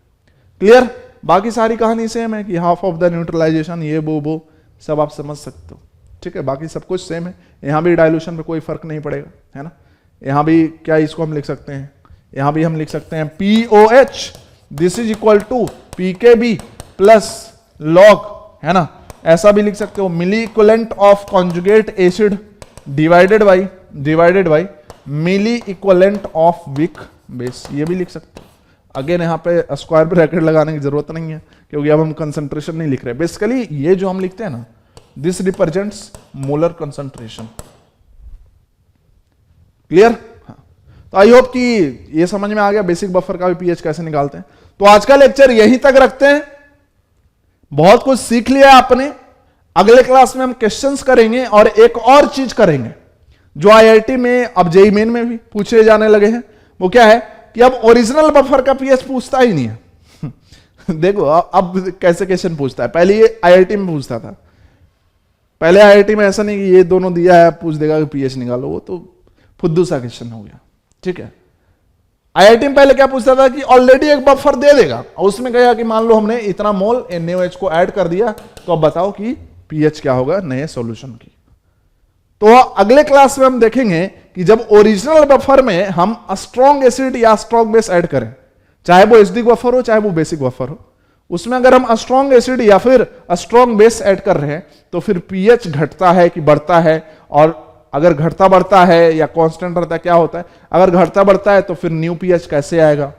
क्लियर, बाकी सारी कहानी सेम है कि हाफ ऑफ द न्यूट्रलाइजेशन, ये वो सब आप समझ सकते हो। ठीक है, बाकी सब कुछ सेम है, यहां भी डाइल्यूशन पे कोई फर्क नहीं पड़ेगा, है ना। यहां भी क्या इसको हम लिख सकते हैं, यहां भी हम लिख सकते हैं POH this is equal to PKb plus log, है ना, ऐसा भी लिख सकते हो मिली equivalent of conjugate acid divided by milli equivalent of weak base, ये भी लिख सकते हो। अगेन यहां पे स्क्वायर ब्रैकेट लगाने की जरूरत नहीं है, क्योंकि अब हम कंसंट्रेशन नहीं लिख रहे। बेसिकली ये जो हम लिखते हैं ना, this represents molar concentration. Clear, हाँ। तो आई होप कि ये समझ में आ गया बेसिक बफर का भी पीएच कैसे निकालते हैं। तो आज का लेक्चर यहीं तक रखते हैं, बहुत कुछ सीख लिया आपने। अगले क्लास में हम क्वेश्चंस करेंगे और एक और चीज करेंगे जो आईआईटी में अब जेईई मेन में भी पूछे जाने लगे हैं। वो क्या है कि अब ओरिजिनल बफर का पीएच पूछता ही नहीं है। देखो अब कैसे क्वेश्चन पूछता है, पहले ये आईआईटी में पूछता था। पहले आईआईटी में ऐसा नहीं कि ये दोनों दिया है पूछ देगा कि पीएच निकालो, वो तो फुद्दू सा क्वेश्चन हो गया। ठीक है, आईआईटी में पहले क्या पूछता था कि ऑलरेडी एक बफर दे देगा और उसमें कहेगा कि मान लो हमने इतना मोल NaOH को ऐड कर दिया, तो अब बताओ कि पीएच क्या होगा नए सॉल्यूशन की। तो अगले क्लास में हम देखेंगे कि जब ओरिजिनल बफर में हम स्ट्रॉन्ग एसिड या स्ट्रॉन्ग बेस ऐड करें, चाहे वो एसिडिक बफर हो चाहे वो बेसिक बफर हो, उसमें अगर हम स्ट्रॉन्ग एसिड या फिर स्ट्रॉन्ग बेस ऐड कर रहे हैं तो फिर पीएच घटता है कि बढ़ता है, और अगर घटता बढ़ता है या कांस्टेंट रहता है क्या होता है, अगर घटता बढ़ता है तो फिर न्यू पीएच कैसे आएगा,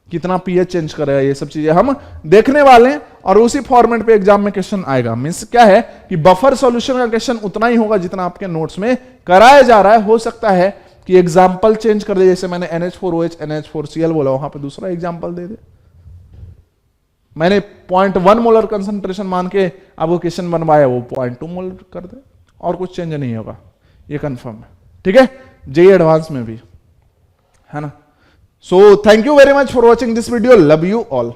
कितना पीएच चेंज करेगा, ये सब चीजें हम देखने वाले हैं और उसी फॉर्मेट पे एग्जाम में क्वेश्चन आएगा। मींस क्या है कि बफर सॉल्यूशन का क्वेश्चन उतना ही होगा जितना आपके नोट्स में कराया जा रहा है। हो सकता है कि एग्जाम्पल चेंज कर दे, जैसे मैंने NH4OH NH4Cl बोला वहां पे दूसरा एग्जाम्पल दे दे, मैंने 0.1 मोलर कंसंट्रेशन मान के आपको क्वेश्चन बनवाया वो 0.2 मोलर कर दे, और कुछ चेंज नहीं होगा, ये कंफर्म है। ठीक है, जेईई एडवांस में भी है ना। So thank you very much for watching this video, love you all.